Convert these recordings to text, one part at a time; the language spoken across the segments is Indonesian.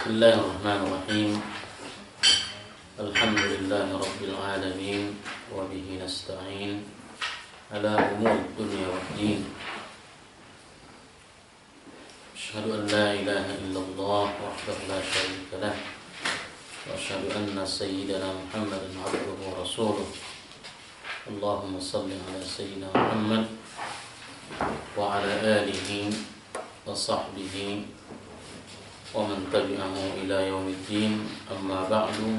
Bismillahirrahmanirrahim. Alhamdulillahi alamin wa bihi nasta'in ala umuri dunya waddin. Asyhadu an la ilaha illallah wahdahu la syarika lah wa asyhadu anna sayyidana Muhammadan abduhu wa rasuluh. Allahumma shalli ala sayyidina Muhammad wa ala alihi wa sahbihi wa man tabi'ahu ila yaumiddin, amma ba'du.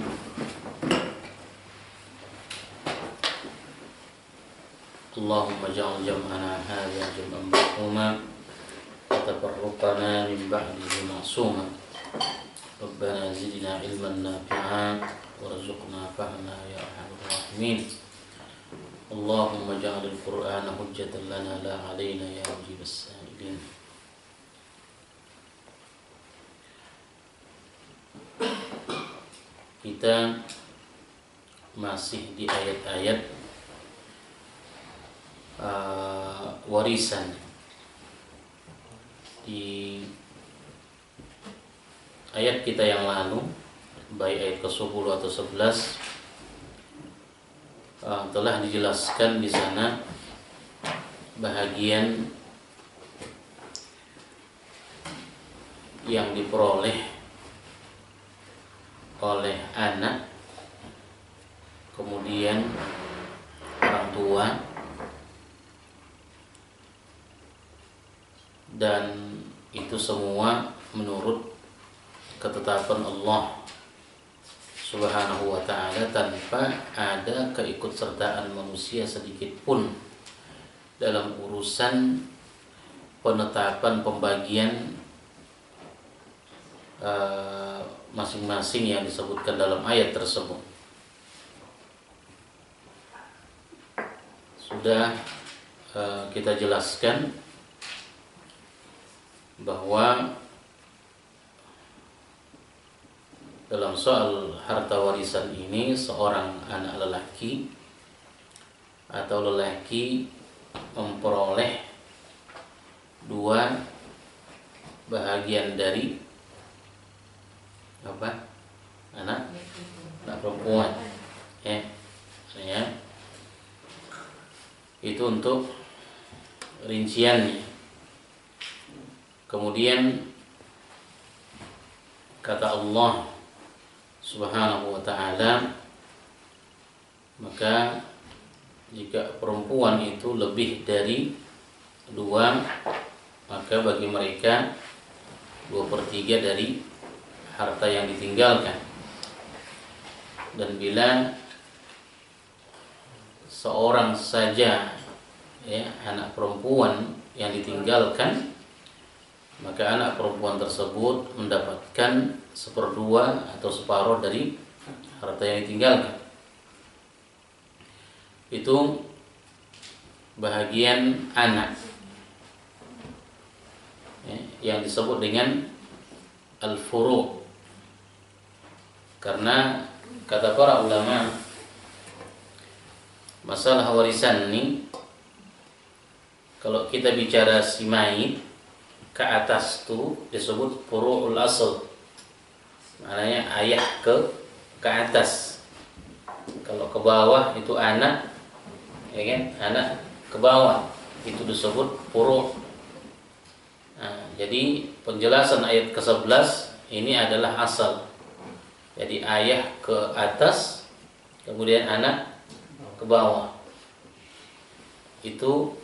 Allahumma ja'al jam'ana hadha jam'an marhuma wa tafarruqana min ba'dihi ma'suma. Rabbana zidna ilman nafi'a warzuqna fahma ya arhamar rahimin. Allahumma ja'al al-Qur'ana hujjatan lana la 'alaina ya mujibas sa'ilin. Kita masih di ayat-ayat warisan. Di ayat kita yang lalu, baik ayat ke-10 atau 11, telah dijelaskan di sana bahagian yang diperoleh oleh anak, kemudian orang tua, dan itu semua menurut ketetapan Allah Subhanahu wa ta'ala, tanpa ada keikutsertaan manusia sedikit pun dalam urusan penetapan pembagian masing-masing yang disebutkan dalam ayat tersebut. Sudah kita jelaskan bahwa dalam soal harta warisan ini, seorang anak lelaki atau lelaki memperoleh dua bahagian dari anak perempuan, ya. Itu untuk rinciannya. Kemudian kata Allah Subhanahu wa ta'ala, maka jika perempuan itu lebih dari dua, maka bagi mereka 2/3 dari harta yang ditinggalkan. Dan bila seorang saja, anak perempuan yang ditinggalkan, maka anak perempuan tersebut mendapatkan 1/2 atau separuh dari harta yang ditinggalkan. Itu bahagian anak, yang disebut dengan al-furu'. Karena kata para ulama, masalah warisan ini, kalau kita bicara si mayit, ke atas tu disebut furu'ul asl, maknanya ayah ke atas. Kalau ke bawah itu anak, anak ke bawah, itu disebut furu'. Jadi penjelasan ayat ke-11 ini adalah asal. Jadi ayah ke atas, kemudian anak ke bawah. Itu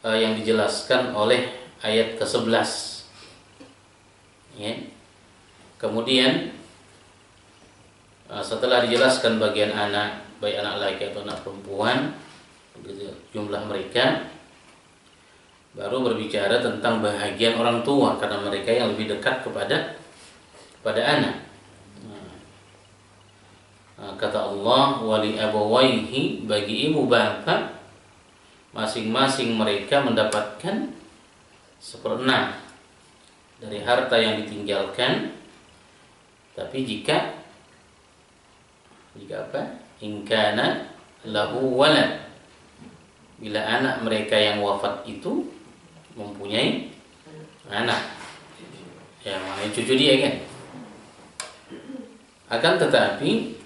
yang dijelaskan oleh ayat ke-11. Kemudian setelah dijelaskan bagian anak, baik anak laki atau anak perempuan, jumlah mereka, baru berbicara tentang bahagian orang tua, karena mereka yang lebih dekat kepada anak. Kata Allah, wali abawaihi, bagi ibu bapa masing-masing mereka mendapatkan 1/6 dari harta yang ditinggalkan. Tapi jika in kana lahu walad, bila anak mereka yang wafat itu mempunyai anak, yang mana cucu dia kan. Akan tetapi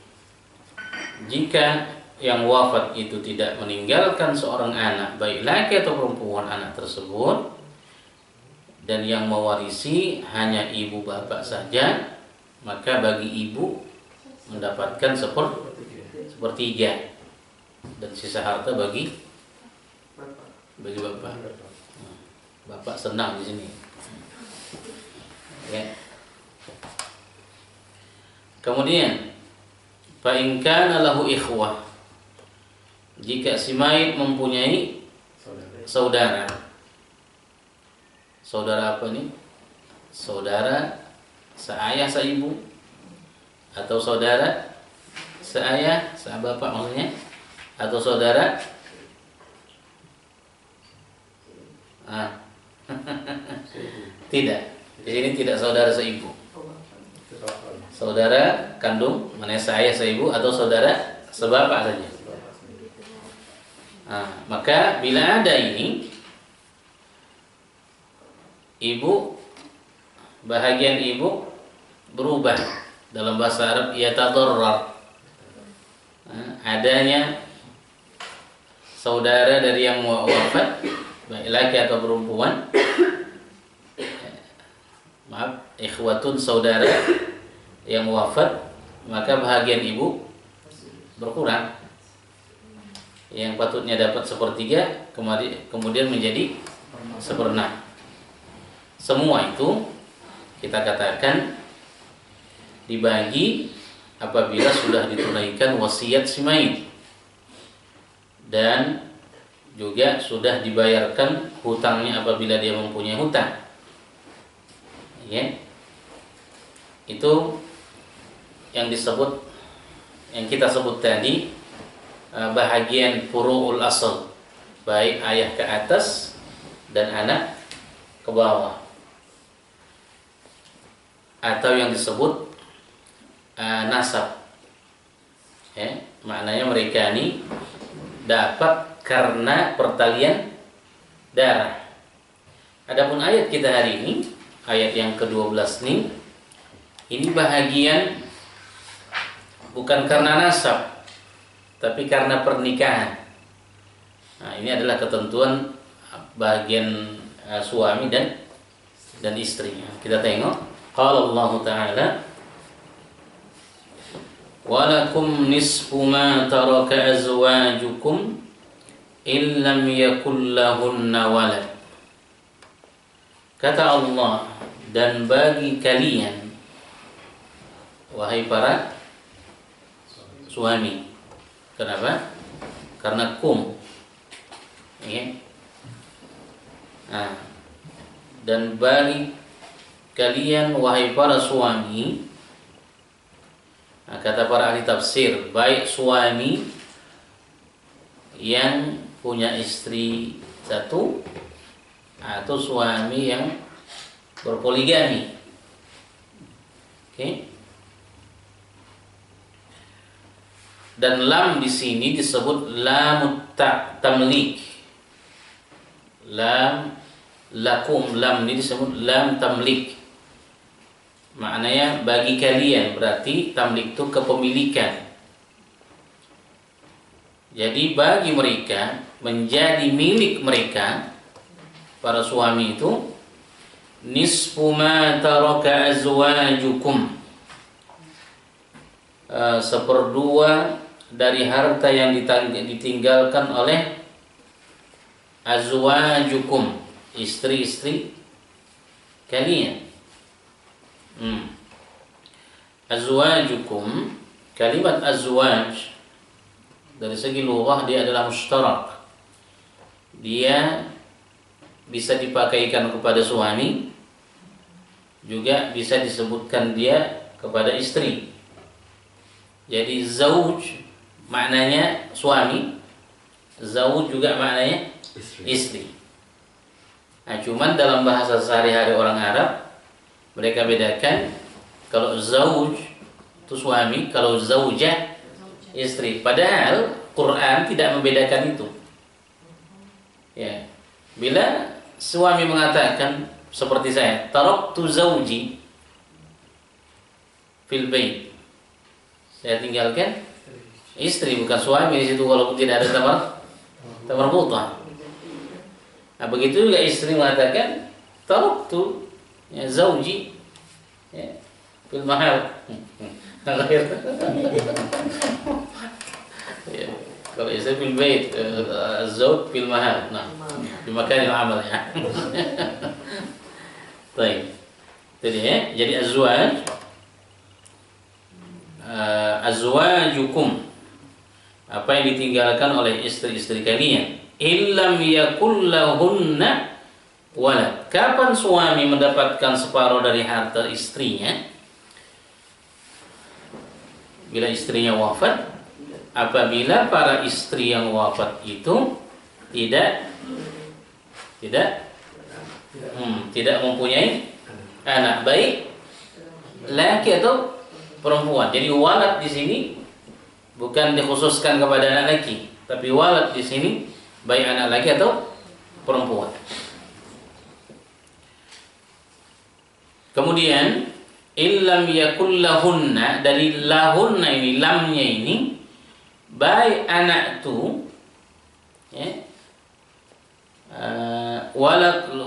jika yang wafat itu tidak meninggalkan seorang anak, baik laki atau perempuan anak tersebut, dan yang mewarisi hanya ibu bapak saja, maka bagi ibu mendapatkan sepertiga dan sisa harta bagi bapak. Bapak senang di sini. Ya. Kemudian, fa in kana lahu ikhwah, jika si mayit mempunyai saudara. Saudara apa nih? Saudara seayah seibu atau saudara seayah sebapak maksudnya, atau saudara tidak. Di sini tidak saudara seibu. Saudara kandung, mana seayah seibu atau saudara sebapak saja. Maka bila ada ini, ibu, bahagian ibu berubah. Dalam bahasa Arab yatadarrar, adanya saudara dari yang wafat, baik laki atau perempuan, ikhwatun, saudara yang wafat, maka bahagian ibu berkurang. Yang patutnya dapat sepertiga kemudian menjadi seperenam. Semua itu kita katakan dibagi apabila sudah ditunaikan wasiat si mayit dan juga sudah dibayarkan hutangnya apabila dia mempunyai hutang. Ya. Itu yang kita sebut tadi bahagian furu'ul asal, baik ayah ke atas dan anak ke bawah, atau yang disebut nasab. Ya, maknanya mereka ini dapat karena pertalian darah. Adapun ayat kita hari ini, ayat yang ke-12 ini bahagian bukan karena nasab, tapi karena pernikahan. Nah, ini adalah ketentuan bagian suami dan istri. Kita tengok, qala Allah Ta'ala, walakum nisfu ma taraka azwajukum illam yakul lahunna walad. Kata Allah, dan bagi kalian, wahai para suami. Kenapa? Karena kum. Ya. Dan bagi kalian, wahai para suami, kata para ahli tafsir, baik suami yang punya istri satu atau suami yang berpoligami. Oke. Dan lam di sini disebut lam tamlik. Lam lakum, lam ini disebut lam tamlik. Maknanya bagi kalian, berarti tamlik itu kepemilikan. Jadi bagi mereka, menjadi milik mereka, para suami itu, nisfu ma taraka azwajukum, seperdua dari harta yang ditinggalkan oleh azwajukum, istri-istri kalian. Azwajukum, kalimat azwaj dari segi lughah dia adalah mushtarak. Dia bisa dipakaikan kepada suami, juga bisa disebutkan dia kepada istri. Jadi zauj maknanya suami, zauj juga maknanya istri. Nah, cuman dalam bahasa sehari-hari orang Arab mereka bedakan, kalau zauj itu suami, kalau zaujah istri. Padahal Quran tidak membedakan itu. Ya. Bila suami mengatakan seperti saya, taraktu zauji fil bait. Saya tinggalkan istri, bukan suami di situ walaupun tidak ada tamarbuta. Nah, begitu juga istri mengatakan taraktu ya zauji ya fil mahal. Ya, kalau istri fil bait, zauj fil mahal. Nah, di makan amal ya. Baik. Jadi azwajukum, apa yang ditinggalkan oleh istri-istri kalian, illam yakul lahunna walad. Kapan suami mendapatkan separuh dari harta istrinya? Bila istrinya wafat, apabila para istri yang wafat itu tidak mempunyai anak, baik laki atau perempuan. Jadi walad di sini bukan dikhususkan kepada anak laki, tapi walad di sini baik anak laki atau perempuan. Kemudian illam yakul lahunna, dari lahunna ini, lamnya ini baik anak tu ya,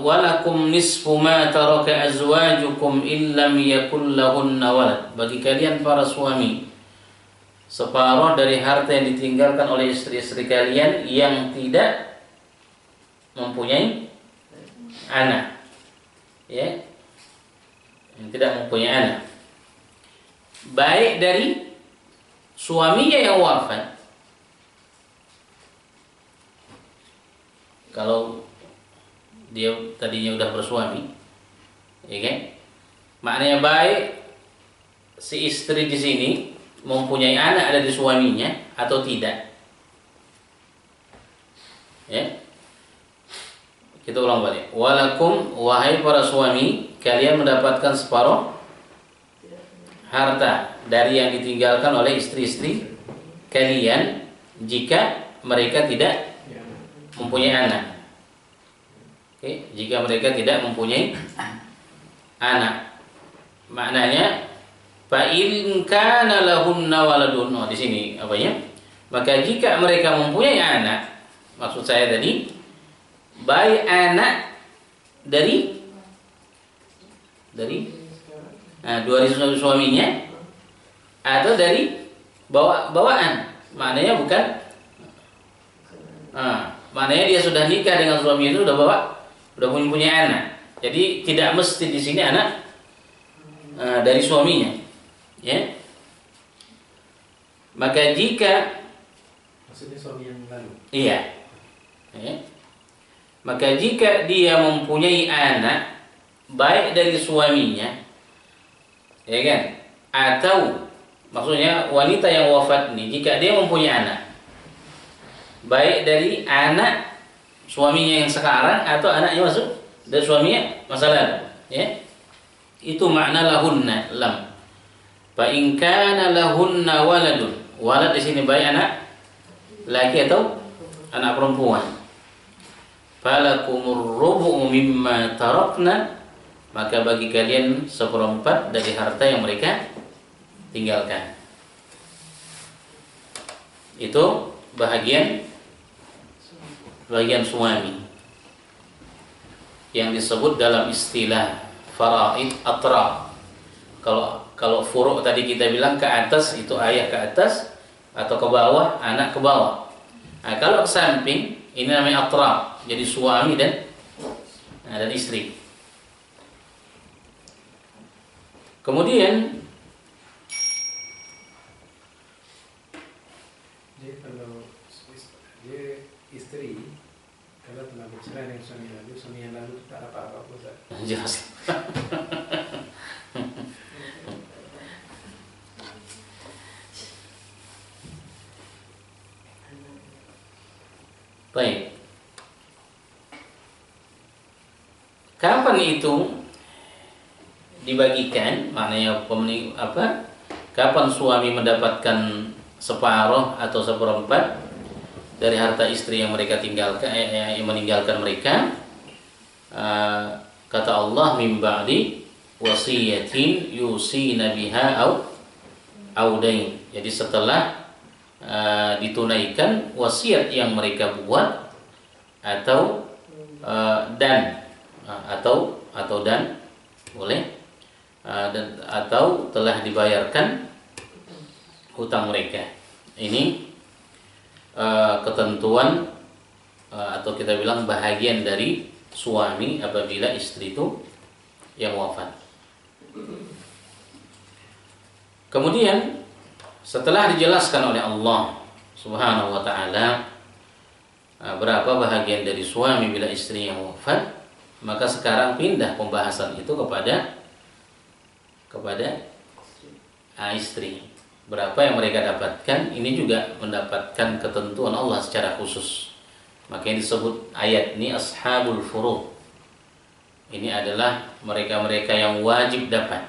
walakum nisfu ma taraka azwajukum illam yakul lahunna walad. Bagi kalian para suami, separuh dari harta yang ditinggalkan oleh istri-istri kalian yang tidak mempunyai anak, ya, yang tidak mempunyai anak, baik dari suaminya yang wafat. Kalau dia tadinya udah bersuami, ya kan? Maknanya baik si istri di sini mempunyai anak dari suaminya atau tidak. Ya. Kita ulang balik. Walakum, wahai para suami, kalian mendapatkan separuh harta dari yang ditinggalkan oleh istri-istri kalian jika mereka tidak mempunyai anak. Oke, jika mereka tidak mempunyai anak. Maknanya fa in kana lahunna waladun. Oh, di sini apanya? Maka jika mereka mempunyai anak, maksud saya tadi baik anak dari dua suaminya atau dari bawaan. Maknanya bukan maknanya dia sudah nikah dengan suami itu, udah punya anak. Jadi tidak mesti di sini anak dari suaminya, ya. Maka jika maksudnya suami yang lalu. Iya. Ya. Maka jika dia mempunyai anak baik dari suaminya, ya kan? Atau maksudnya wanita yang wafat ini, jika dia mempunyai anak baik dari anak suaminya yang sekarang atau anaknya masuk dari suaminya masa lalu, ya. Itu makna lahunna, lam. Fa in kana lahunna waladun. Walad di sini baik anak laki atau anak perempuan. Falakumur rubu'u mimma tarakna, maka bagi kalian 1/4 dari harta yang mereka tinggalkan. Itu bagian suami yang disebut dalam istilah faraid atra. Kalau furu' tadi kita bilang ke atas itu ayah ke atas atau ke bawah anak ke bawah. Nah, kalau ke samping ini namanya atra. Jadi suami dan istri. Kemudian jadi kalau dia istri kalau telah bercerai dengan suami yang lalu tak apa-apa Ustaz. Jelas. Baik. Kapan itu dibagikan? Maknanya kapan suami mendapatkan separuh atau 1/4 dari harta istri yang mereka tinggalkan, yang meninggalkan mereka? Kata Allah, min ba'di wasiyatin yusina biha au dain. Jadi setelah ditunaikan wasiat yang mereka buat atau dan boleh atau telah dibayarkan hutang mereka. Ini ketentuan atau kita bilang bahagian dari suami apabila istri itu yang wafat. Kemudian setelah dijelaskan oleh Allah Subhanahu wa taala berapa bahagian dari suami bila istri yang wafat, maka sekarang pindah pembahasan itu kepada istri. Berapa yang mereka dapatkan, ini juga mendapatkan ketentuan Allah secara khusus. Makanya disebut ayat ini ashabul furud. Ini adalah mereka-mereka yang wajib dapat.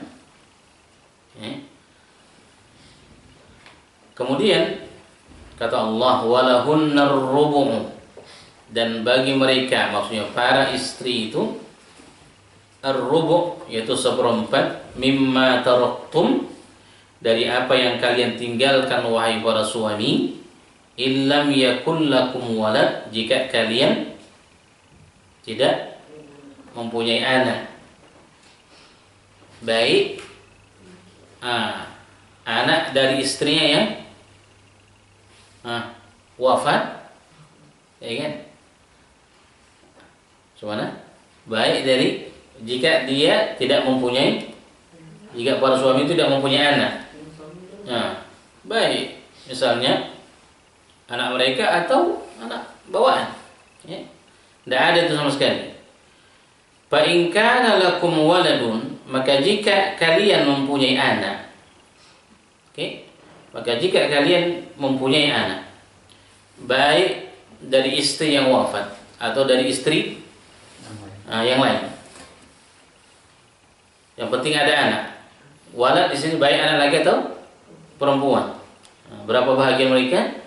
Kemudian kata Allah, walahunnar rubu', dan bagi mereka, maksudnya para istri itu, ar-rubu' yaitu seperempat, mimma taraktum, dari apa yang kalian tinggalkan wahai para suami, illam yakun lakum walad, jika kalian tidak mempunyai anak. Baik anak dari istrinya yang wafat, ya kan? Gimana? Baik dari jika dia tidak mempunyai, jika para suami itu tidak mempunyai anak. Baik, misalnya anak mereka atau anak bawaan, ya. Tidak ada itu sama sekali. Fa in kana lakum waladun, maka jika kalian mempunyai anak, maka jika kalian mempunyai anak, baik dari istri yang wafat atau dari istri yang lain, yang penting ada anak. Walad di sini baik anak laki atau perempuan. Berapa bahagian mereka?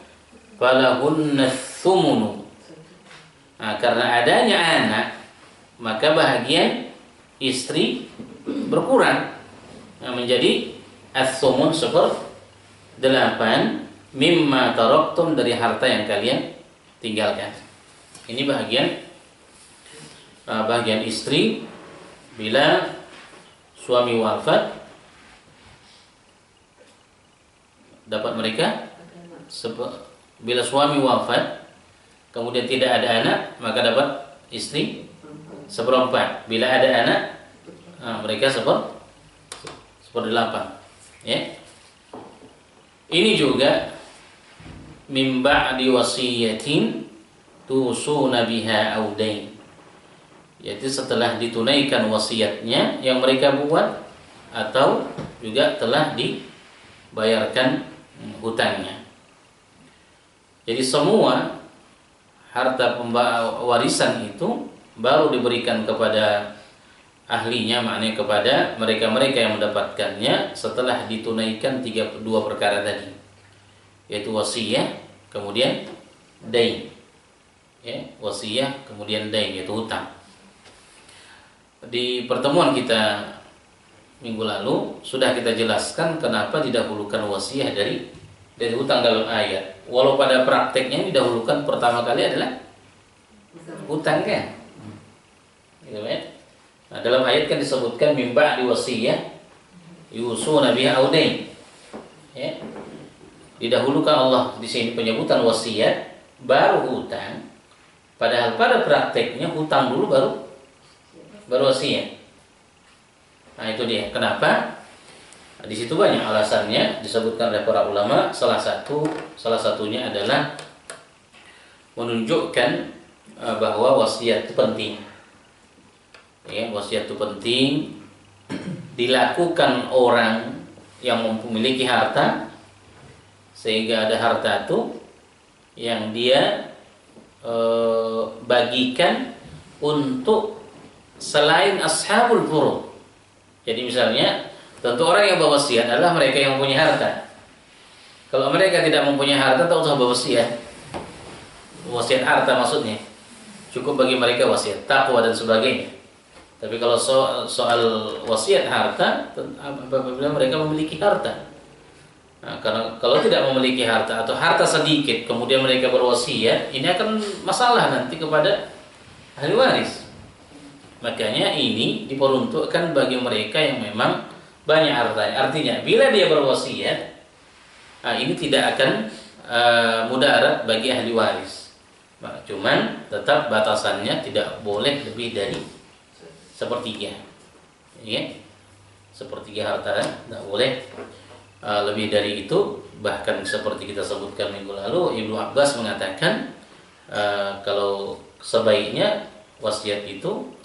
Falahunna tsumunu. Karena adanya anak, maka bahagian istri berkurang, menjadi as-sumun 8 mimma taraktum, dari harta yang kalian tinggalkan. Ini bahagian istri bila suami wafat, dapat mereka bila suami wafat kemudian tidak ada anak, maka dapat istri 1/4. Bila ada anak, mereka 1/8. Ya. Ini juga min ba'di wasiyatin tusuna biha aw dain, yaitu setelah ditunaikan wasiatnya yang mereka buat atau juga telah dibayarkan hutangnya. Jadi semua harta warisan itu baru diberikan kepada ahlinya, maknanya kepada mereka-mereka yang mendapatkannya setelah ditunaikan 2 perkara tadi, yaitu wasiyah kemudian dain. Ya, wasiyah kemudian dain, yaitu hutang. Di pertemuan kita minggu lalu sudah kita jelaskan kenapa didahulukan wasiyah dari hutang dalam ayat. Walau pada prakteknya didahulukan pertama kali adalah hutang, kan? Gitu kan? Nah, dalam ayat kan disebutkan min ba'di wasiyah yusuna biha aw dain. Ya. Didahulukan Allah di sini penyebutan wasiat baru hutang. Padahal pada prakteknya hutang dulu baru wasiat. Nah, itu dia. Kenapa? Di situ banyak alasannya disebutkan oleh para ulama. Salah satunya adalah menunjukkan bahwa wasiat itu penting. Ya, wasiat itu penting dilakukan orang yang memiliki harta, sehingga ada harta itu yang dia bagikan untuk selain ashabul furud. Jadi misalnya, tentu orang yang berwasiat adalah mereka yang mempunyai harta. Kalau mereka tidak mempunyai harta, tak usah berwasiat. Wasiat harta maksudnya cukup bagi mereka wasiat takwa dan sebagainya. Tapi kalau soal wasiat harta, apabila mereka memiliki harta. Nah, karena kalau tidak memiliki harta atau harta sedikit, kemudian mereka berwasiat, ini akan masalah nanti kepada ahli waris. Makanya ini diperuntukkan bagi mereka yang memang banyak hartanya. Artinya, bila dia berwasiat, ini tidak akan mudarat bagi ahli waris. Cuman tetap batasannya tidak boleh lebih dari sepertiga, ya, sepertiga harta, tidak boleh lebih dari itu. Bahkan seperti kita sebutkan minggu lalu, Ibnu Abbas mengatakan kalau sebaiknya wasiat itu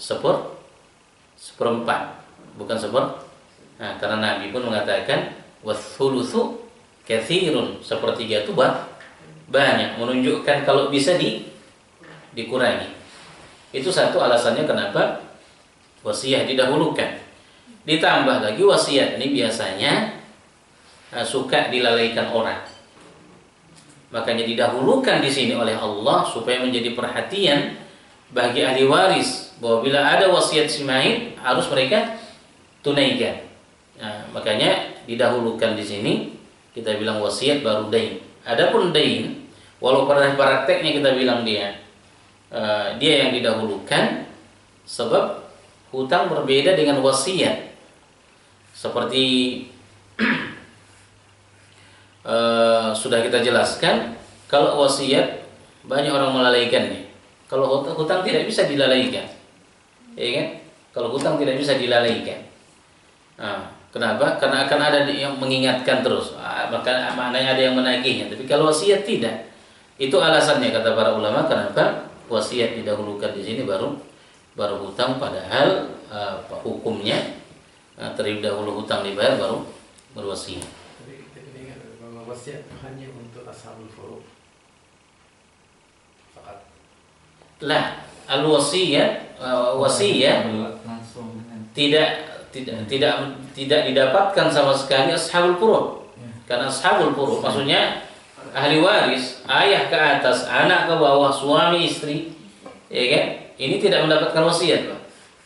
seperempat, bukan nah, karena Nabi pun mengatakan wathulutsu katsirun, sepertiga itu banyak, menunjukkan kalau bisa dikurangi. Itu satu alasannya kenapa wasiat didahulukan. Ditambah lagi wasiat ini biasanya suka dilalaikan orang. Makanya didahulukan di sini oleh Allah supaya menjadi perhatian bagi ahli waris bahwa bila ada wasiat si mayit harus mereka tunaikan. Nah, makanya didahulukan di sini, kita bilang wasiat baru dain. Adapun dain, walau pada prakteknya kita bilang dia yang didahulukan, sebab hutang berbeda dengan wasiat. Seperti sudah kita jelaskan, kalau wasiat banyak orang melalaikannya. Kalau hutang tidak bisa dilalaikan, ya kan? Kalau hutang tidak bisa dilalaikan. Nah, kenapa? Karena akan ada yang mengingatkan terus. Maka maknanya ada yang menagihnya. Tapi kalau wasiat tidak. Itu alasannya kata para ulama kenapa wasiat didahulukan di sini baru hutang, padahal hukumnya terlebih dahulu hutang dibayar baru berwasiat. Tapi kita ingat bahwa wasiat hanya untuk ashabul furu'. Fakat. Lah, al-wasiyah tidak didapatkan sama sekali ashabul furu'. Karena ashabul furu' maksudnya ahli waris, ayah ke atas, anak ke bawah, suami istri, ya kan? Ini tidak mendapatkan wasiat, Pak.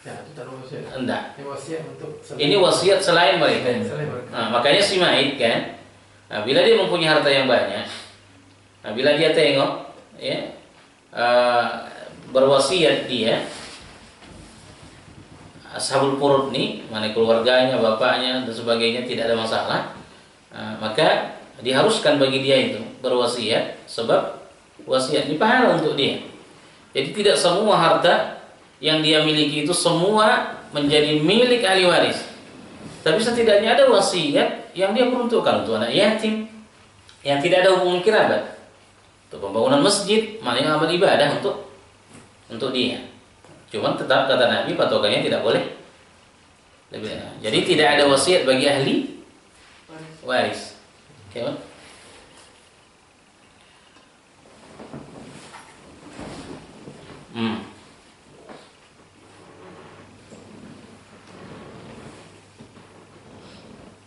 Ya, itu tak wasiat. Enggak. Ini wasiat selain mereka. Nah, makanya si mayit kan, bila dia mempunyai harta yang banyak, bila dia tengok, ya, berwasiat dia, ashabul furud nih, mana keluarganya, bapaknya dan sebagainya tidak ada masalah, maka diharuskan bagi dia itu berwasiat, sebab wasiat ini pahala untuk dia. Jadi tidak semua harta yang dia miliki itu semua menjadi milik ahli waris. Tapi setidaknya ada wasiat yang dia peruntukkan untuk anak yatim yang tidak ada hubungan kerabat, untuk pembangunan masjid, maknanya amal ibadah untuk dia. Cuman tetap kata Nabi patokannya tidak boleh lebih. Jadi tidak ada wasiat bagi ahli waris. Oke, Pak?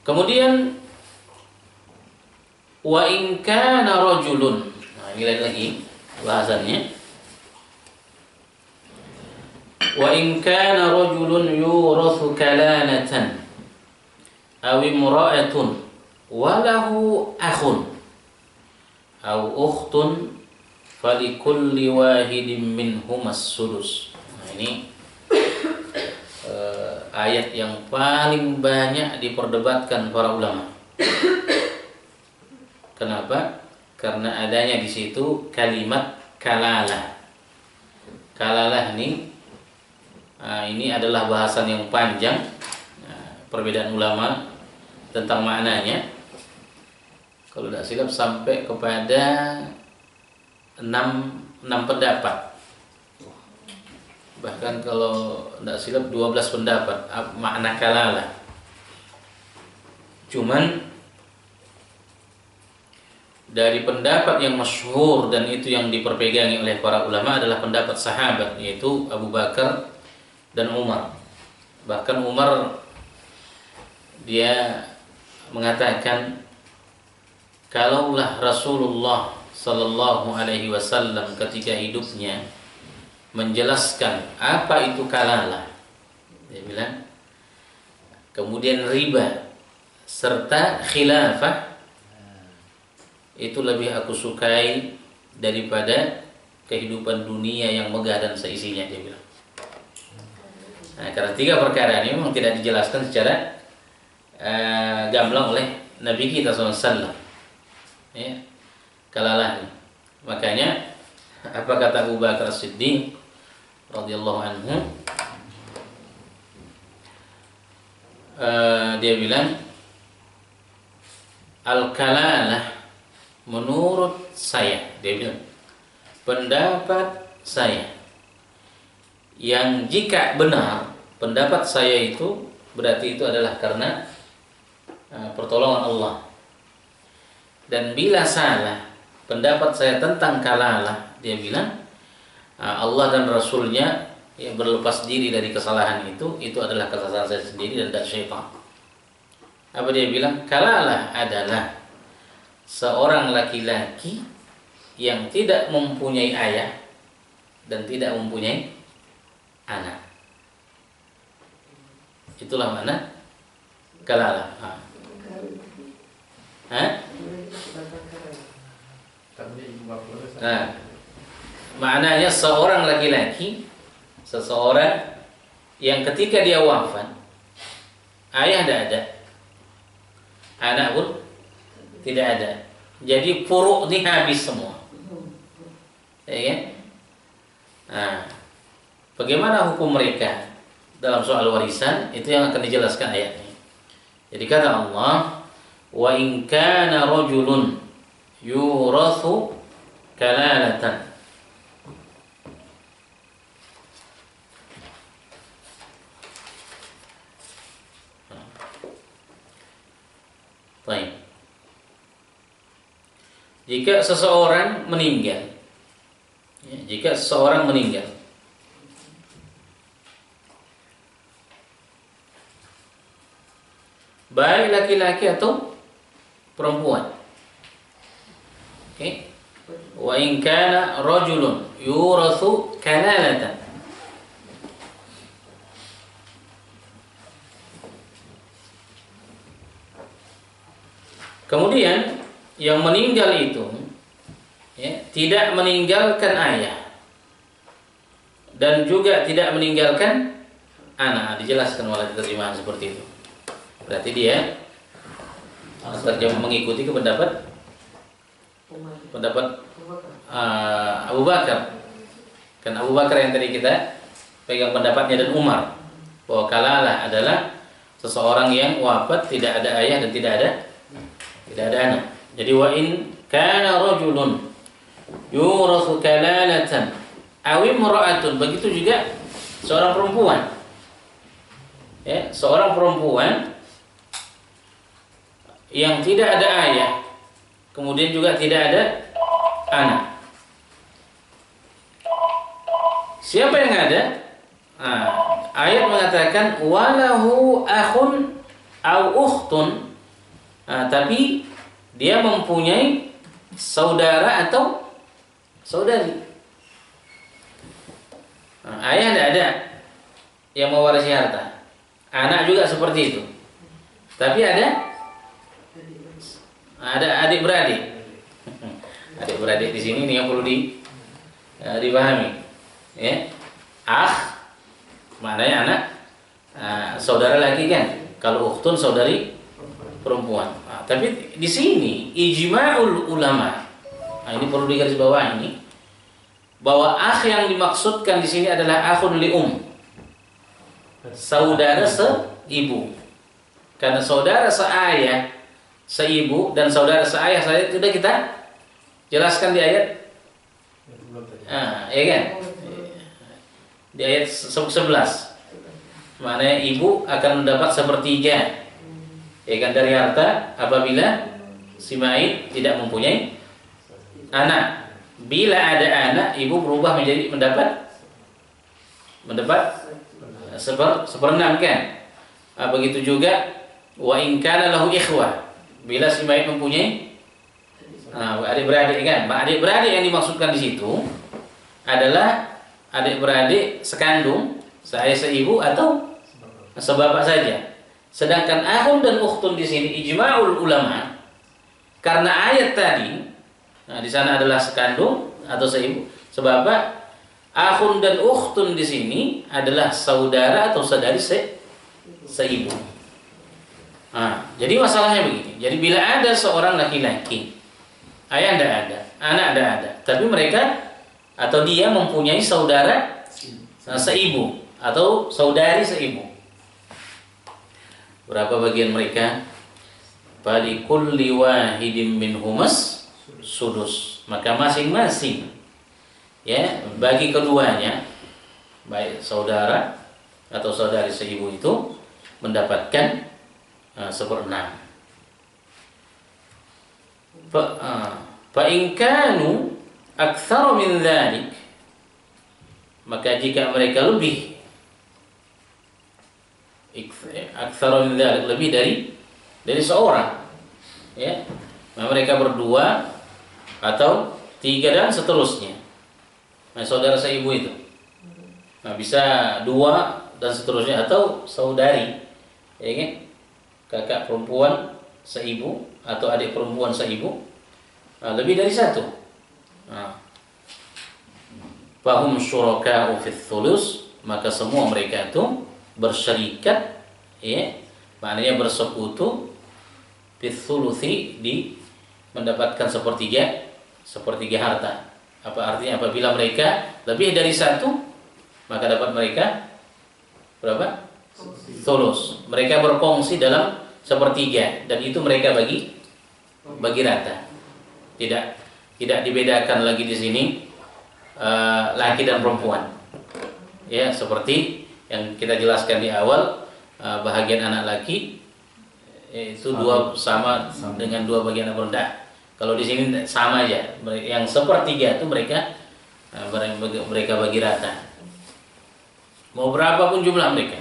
Kemudian wa in kana rajulun. Nah, ini lagi bahasannya. Wa in kana rajulun yurathu kalanatan aw imra'atun wa lahu akhun aw ukhtun falikulli wahidin minhum as-sudus. Nah, ini ayat yang paling banyak diperdebatkan para ulama. Kenapa? Karena adanya di situ kalimat kalalah. Kalalah ini adalah bahasan yang panjang, perbedaan ulama tentang maknanya. Kalau tidak silap sampai kepada 6 pendapat. Bahkan kalau tidak silap 12 pendapat makna kalalah. Cuman dari pendapat yang masyhur dan itu yang diperpegangi oleh para ulama adalah pendapat sahabat, yaitu Abu Bakar dan Umar. Bahkan Umar dia mengatakan, kalaulah Rasulullah sallallahu alaihi wasallam ketika hidupnya menjelaskan apa itu kalalah, Dia bilang, kemudian riba serta khilafah itu lebih aku sukai daripada kehidupan dunia yang megah dan seisinya, dia bilang. Nah, karena 3 perkara ini memang tidak dijelaskan secara gamblang oleh Nabi kita SAW. Ya, kalalah. Makanya apa kata Abu Bakar As-Siddiq radhiyallahu anhu? Dia bilang, al-kalalah menurut saya, dia bilang, pendapat saya yang jika benar, pendapat saya itu berarti itu adalah karena pertolongan Allah. Dan bila salah pendapat saya tentang kalalah, dia bilang Allah dan Rasulnya yang berlepas diri dari kesalahan itu adalah kesalahan saya sendiri dan tidak syaitan. Apa dia bilang? Kalalah adalah seorang laki-laki yang tidak mempunyai ayah dan tidak mempunyai anak. Itulah mana kalalah. Nah, maknanya seorang laki-laki, seseorang yang ketika dia wafat, ayah tidak ada, anak pun tidak ada. Jadi furu' ini habis semua. Ya kan? Nah, bagaimana hukum mereka dalam soal warisan, itu yang akan dijelaskan ayatnya. Jadi kata Allah, wa in kana rajulun yurathu kalalatan. Baik. Jika seseorang meninggal, baik laki-laki atau perempuan. Oke. Wa in kana rajulun yurathu kalalatan. Kemudian yang meninggal itu tidak meninggalkan ayah dan juga tidak meninggalkan anak. Dijelaskan oleh terjemahan seperti itu. Berarti dia terjemah mengikuti pendapat Abu Bakar. Kan Abu Bakar yang tadi kita pegang pendapatnya, dan Umar, bahwa kalalah adalah seseorang yang wafat tidak ada ayah dan tidak ada anak. Jadi wa in kana rajulun yurathu kalalatan aw imra'atun, begitu juga seorang perempuan. Ya, seorang perempuan yang tidak ada ayah, kemudian juga tidak ada anak. Siapa yang ada? Ayat mengatakan walahu akhun aw ukhtun, tapi dia mempunyai saudara atau saudari. Ayah tidak ada yang mewarisi harta. Anak juga seperti itu. Tapi ada adik-beradik. Adik-beradik di sini ini yang perlu dipahami. Ya. Maknanya anak, saudara lagi kan. Kalau ukhtun saudari perempuan. Tapi di sini ijma'ul ulama. Ini perlu digarisbawahi, bahwa akh yang dimaksudkan di sini adalah akhun li saudara seibu. Karena saudara seayah, seibu dan saudara seayah saya sudah kita jelaskan di ayat ya kan? Di ayat 11. Maknanya ibu akan mendapat sepertiga kan dari harta apabila si mayit tidak mempunyai anak. Bila ada anak, ibu berubah menjadi mendapat seperenam kan. Begitu juga wa in kana lahu ikhwah, bila si mayit mempunyai adik-beradik kan. Adik-beradik yang dimaksudkan di situ adalah adik-beradik sekandung, seayah seibu atau sebapak saja. Sedangkan akhun dan ukhtun di sini ijma'ul ulama karena ayat tadi, nah di sana adalah sekandung atau seibu, sebapak. Akhun dan ukhtun di sini adalah saudara atau saudari seibu. Nah, jadi masalahnya begini. Jadi bila ada seorang laki-laki, ayah tidak ada, anak tidak ada, tapi mereka atau dia mempunyai saudara seibu atau saudari seibu. Berapa bagian mereka? Fali kulli wahidin minhumas sudus. Maka masing-masing ya bagi keduanya, baik saudara atau saudari seibu itu mendapatkan 1/6. Fa in kanu aktsara min dzalik, maka jika mereka lebih aktsara min dzalik, lebih dari seorang, ya, nah, mereka berdua atau 3 dan seterusnya. Nah, saudara seibu itu, nah, bisa 2 dan seterusnya atau saudari, ya kan? Kakak perempuan seibu atau adik perempuan seibu, nah, lebih dari 1. Nah, fahum syuraka'u fits thulus, maka semua mereka itu bersyarikat, ya, maknanya bersekutu fits thulusi, di mendapatkan sepertiga harta. Apa artinya? Apabila mereka lebih dari 1, maka dapat mereka berapa? Thulus. Mereka berkongsi dalam sepertiga, dan itu mereka bagi rata. Tidak dibedakan lagi di sini laki dan perempuan. Ya, seperti yang kita jelaskan di awal, bahagian anak laki itu 2 sama dengan 2 bagian anak rendah. Kalau di sini sama aja. Yang sepertiga itu mereka bagi rata. Mau berapapun jumlah mereka,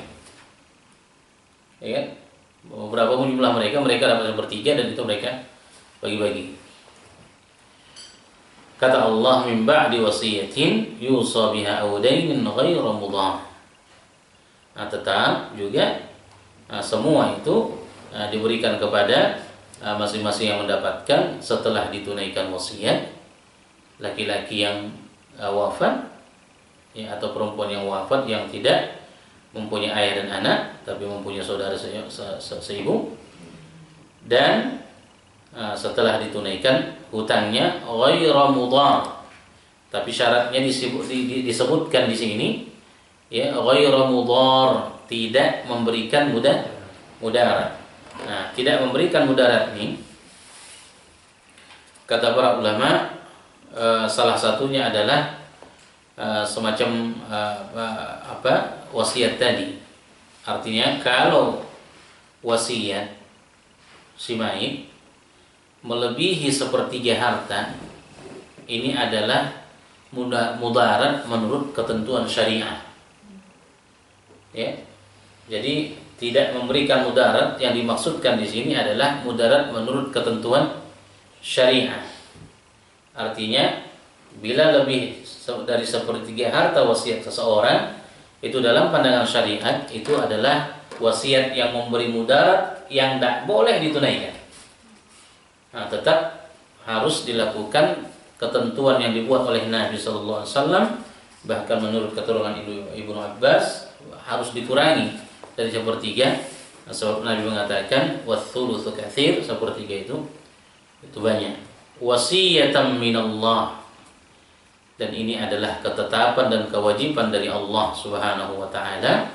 ya kan? Mau berapapun jumlah mereka dapat sepertiga, dan itu mereka bagi-bagi. Kata Allah, min ba'di wasiyatin yusa biha aw dainin ghairu mudhar. Nah, tetap juga semua itu diberikan kepada masing-masing yang mendapatkan setelah ditunaikan wasiat. Laki-laki yang wafat, ya, atau perempuan yang wafat yang tidak mempunyai ayah dan anak tapi mempunyai saudara seibu, dan setelah ditunaikan hutangnya ghairu mudhar, tapi syaratnya disebutkan di sini, ya, ghairu mudhar, tidak memberikan mudarat. Nah, tidak memberikan mudarat ini, kata para ulama, salah satunya adalah semacam wasiat tadi. Artinya kalau wasiat si mayit melebihi sepertiga harta, ini adalah mudarat menurut ketentuan syariah. Ya. Jadi tidak memberikan mudarat, yang dimaksudkan di sini adalah mudarat menurut ketentuan syariah. Artinya bila lebih dari sepertiga harta wasiat seseorang, itu dalam pandangan syariat itu adalah wasiat yang memberi mudarat yang tidak boleh ditunaikan. Nah, tetap harus dilakukan ketentuan yang dibuat oleh Nabi Sallallahu Alaihi Wasallam. Bahkan menurut keterangan Ibnu Abbas, harus dikurangi dari sepertiga. Sebab Nabi mengatakan wathulutsu katsir, sepertiga itu banyak. Wasiyatan minallah, dan ini adalah ketetapan dan kewajiban dari Allah Subhanahu wa taala.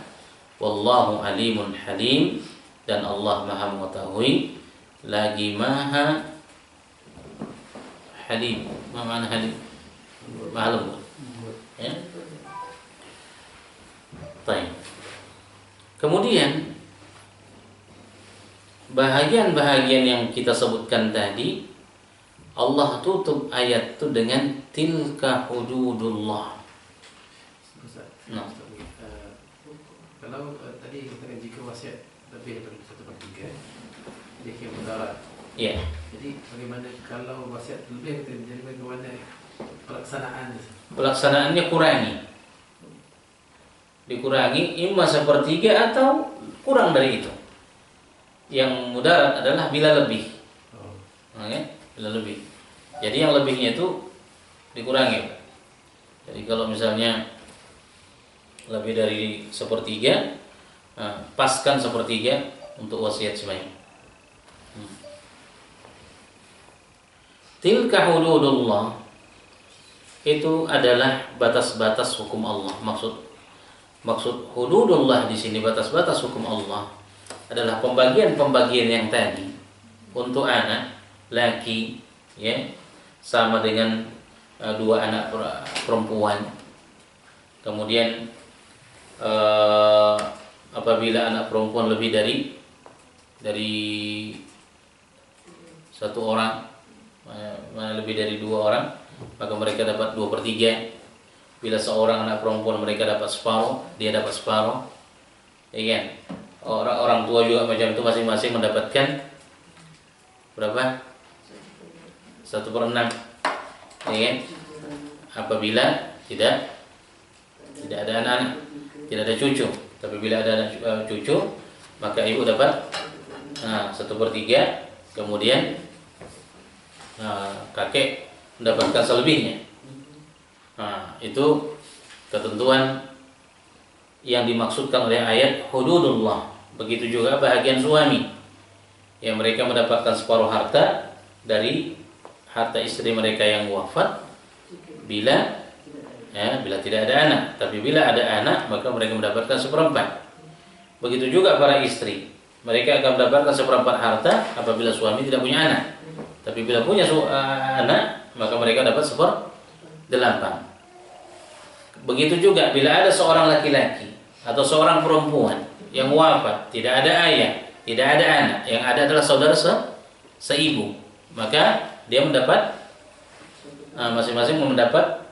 Wallahu alimun halim, dan Allah Maha mengetahui lagi Maha Halim. Apa makna Halim? Maha lembut. Ya. Baik. Kemudian bahagian-bahagian yang kita sebutkan tadi, Allah tutup ayat itu dengan tilka hududullah. Nah. Kalau tadi kita jika wasiat lebih dari 1/3, dia mudarat. Iya. Jadi bagaimana kalau wasiat lebih, jadi bagaimana pelaksanaannya? Pelaksanaannya dikurangi imma sepertiga atau kurang dari itu. Yang mudarat adalah bila lebih. Bila lebih. Jadi yang lebihnya itu dikurangi. Jadi kalau misalnya lebih dari sepertiga, paskan sepertiga untuk wasiat semuanya. Tilka hududullah, itu adalah batas-batas hukum Allah. Maksud hududullah di sini, batas-batas hukum Allah, adalah pembagian-pembagian yang tadi untuk anak laki, ya, sama dengan 2 anak perempuan. Kemudian apabila anak perempuan lebih dari 1 orang, lebih dari 2 orang, maka mereka dapat 2/3. Bila seorang anak perempuan mereka dapat separuh, dia dapat separuh. Ya kan? Orang tua juga macam itu, masing-masing mendapatkan berapa? 1/6. Ya kan? Apabila tidak ada anak, tidak ada cucu. Tapi bila ada anak cucu, maka ibu dapat 1/3. Kemudian kakek mendapatkan selebihnya. Itu ketentuan yang dimaksudkan oleh ayat hududullah. Begitu juga bahagian suami, yang mereka mendapatkan separuh harta dari harta istri mereka yang wafat bila tidak ada anak. Tapi bila ada anak, maka mereka mendapatkan 1/4. Begitu juga para istri, mereka akan mendapatkan 1/4 harta apabila suami tidak punya anak. Tapi bila punya anak, maka mereka dapat 1/8. Begitu juga bila ada seorang laki-laki atau seorang perempuan yang wafat, tidak ada ayah, tidak ada anak, yang ada adalah saudara seibu, maka dia mendapat masing-masing mendapat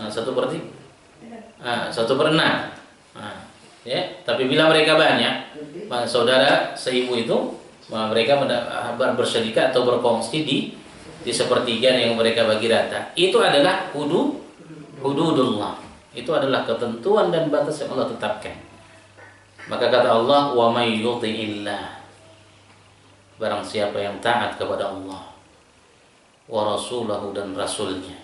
1/6. Ya, tapi bila mereka banyak, saudara seibu itu, mereka bersedekah atau berkongsi di sepertiga yang mereka bagi rata. Itu adalah hududullah. Itu adalah ketentuan dan batas yang Allah tetapkan. Maka kata Allah, wa may yuti'illah, barang siapa yang taat kepada Allah wa rasulahu, dan rasulnya,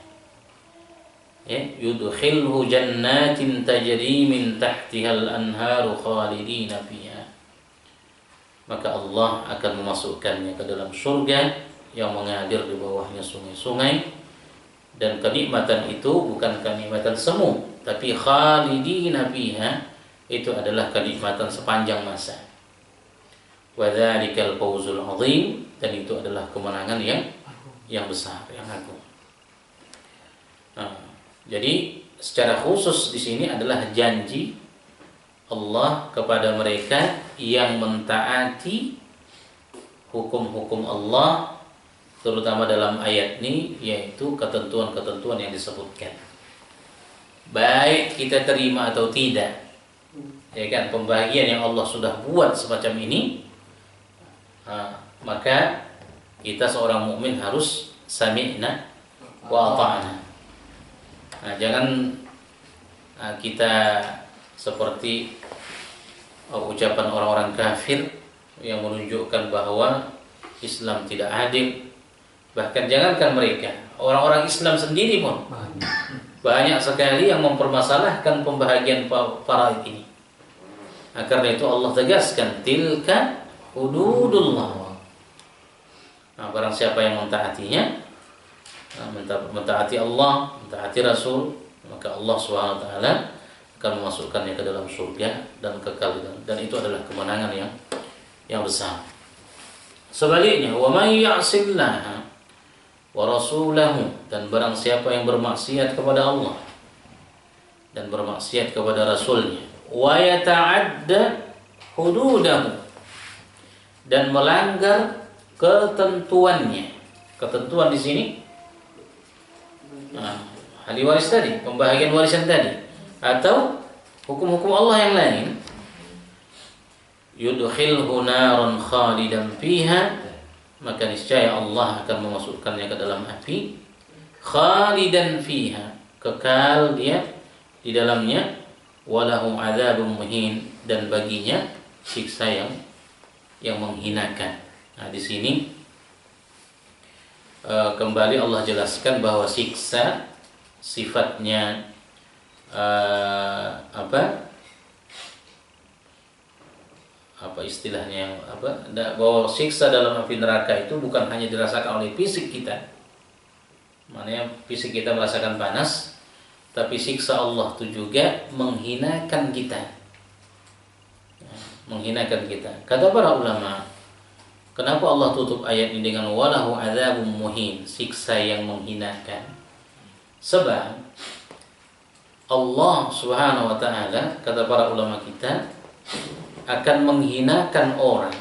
ya, yudkhilhu jannatin tajri min tahtihal anharu khalidina fiha, maka Allah akan memasukkannya ke dalam surga yang mengalir di bawahnya sungai-sungai. Dan kenikmatan itu bukan kenikmatan semu, tapi khalidina fiha, itu adalah kenikmatan sepanjang masa. Wa dzalikal fawzul 'azim, dan itu adalah kemenangan yang besar, yang agung. Jadi secara khusus di sini adalah janji Allah kepada mereka yang mentaati hukum-hukum Allah, terutama dalam ayat ini, yaitu ketentuan-ketentuan yang disebutkan. Baik kita terima atau tidak, ya kan, pembagian yang Allah sudah buat semacam ini, maka kita seorang mukmin harus sami'na wa ata'na. Jangan kita seperti ucapan orang-orang kafir yang menunjukkan bahwa Islam tidak adil. Bahkan jangankan mereka, orang-orang Islam sendiri pun banyak sekali yang mempermasalahkan pembahagian faraid ini. Karena itu Allah tegaskan, tilka hududullah. Barang siapa yang mentaatinya, mentaati Allah, mentaati Rasul, maka Allah SWT akan memasukkannya ke dalam surga dan kekal, dan itu adalah kemenangan yang besar. Sebaliknya, wa may ya'sillaha wa rasulahu, dan barang siapa yang bermaksiat kepada Allah dan bermaksiat kepada Rasulnya, wa yata'adda hududahu, dan melanggar ketentuannya. Ketentuan di sini ahli waris tadi, pembahagian warisan tadi, atau hukum-hukum Allah yang lain, yudkhilhu naran khalidan fiha, maka niscaya Allah akan memasukkannya ke dalam api, khalidan fiha, kekal dia di dalamnya, walahu adzabun muhin, dan baginya siksa yang menghinakan. Nah, di sini kembali Allah jelaskan bahwa siksa sifatnya apa istilahnya bahwa siksa dalam api neraka itu bukan hanya dirasakan oleh fisik kita, maknanya fisik kita merasakan panas, tapi siksa Allah itu juga menghinakan kita. Menghinakan kita. Kata para ulama, kenapa Allah tutup ayat ini dengan walahu adzabum muhin, siksa yang menghinakan? Sebab Allah Subhanahu wa taala, kata para ulama kita, akan menghinakan orang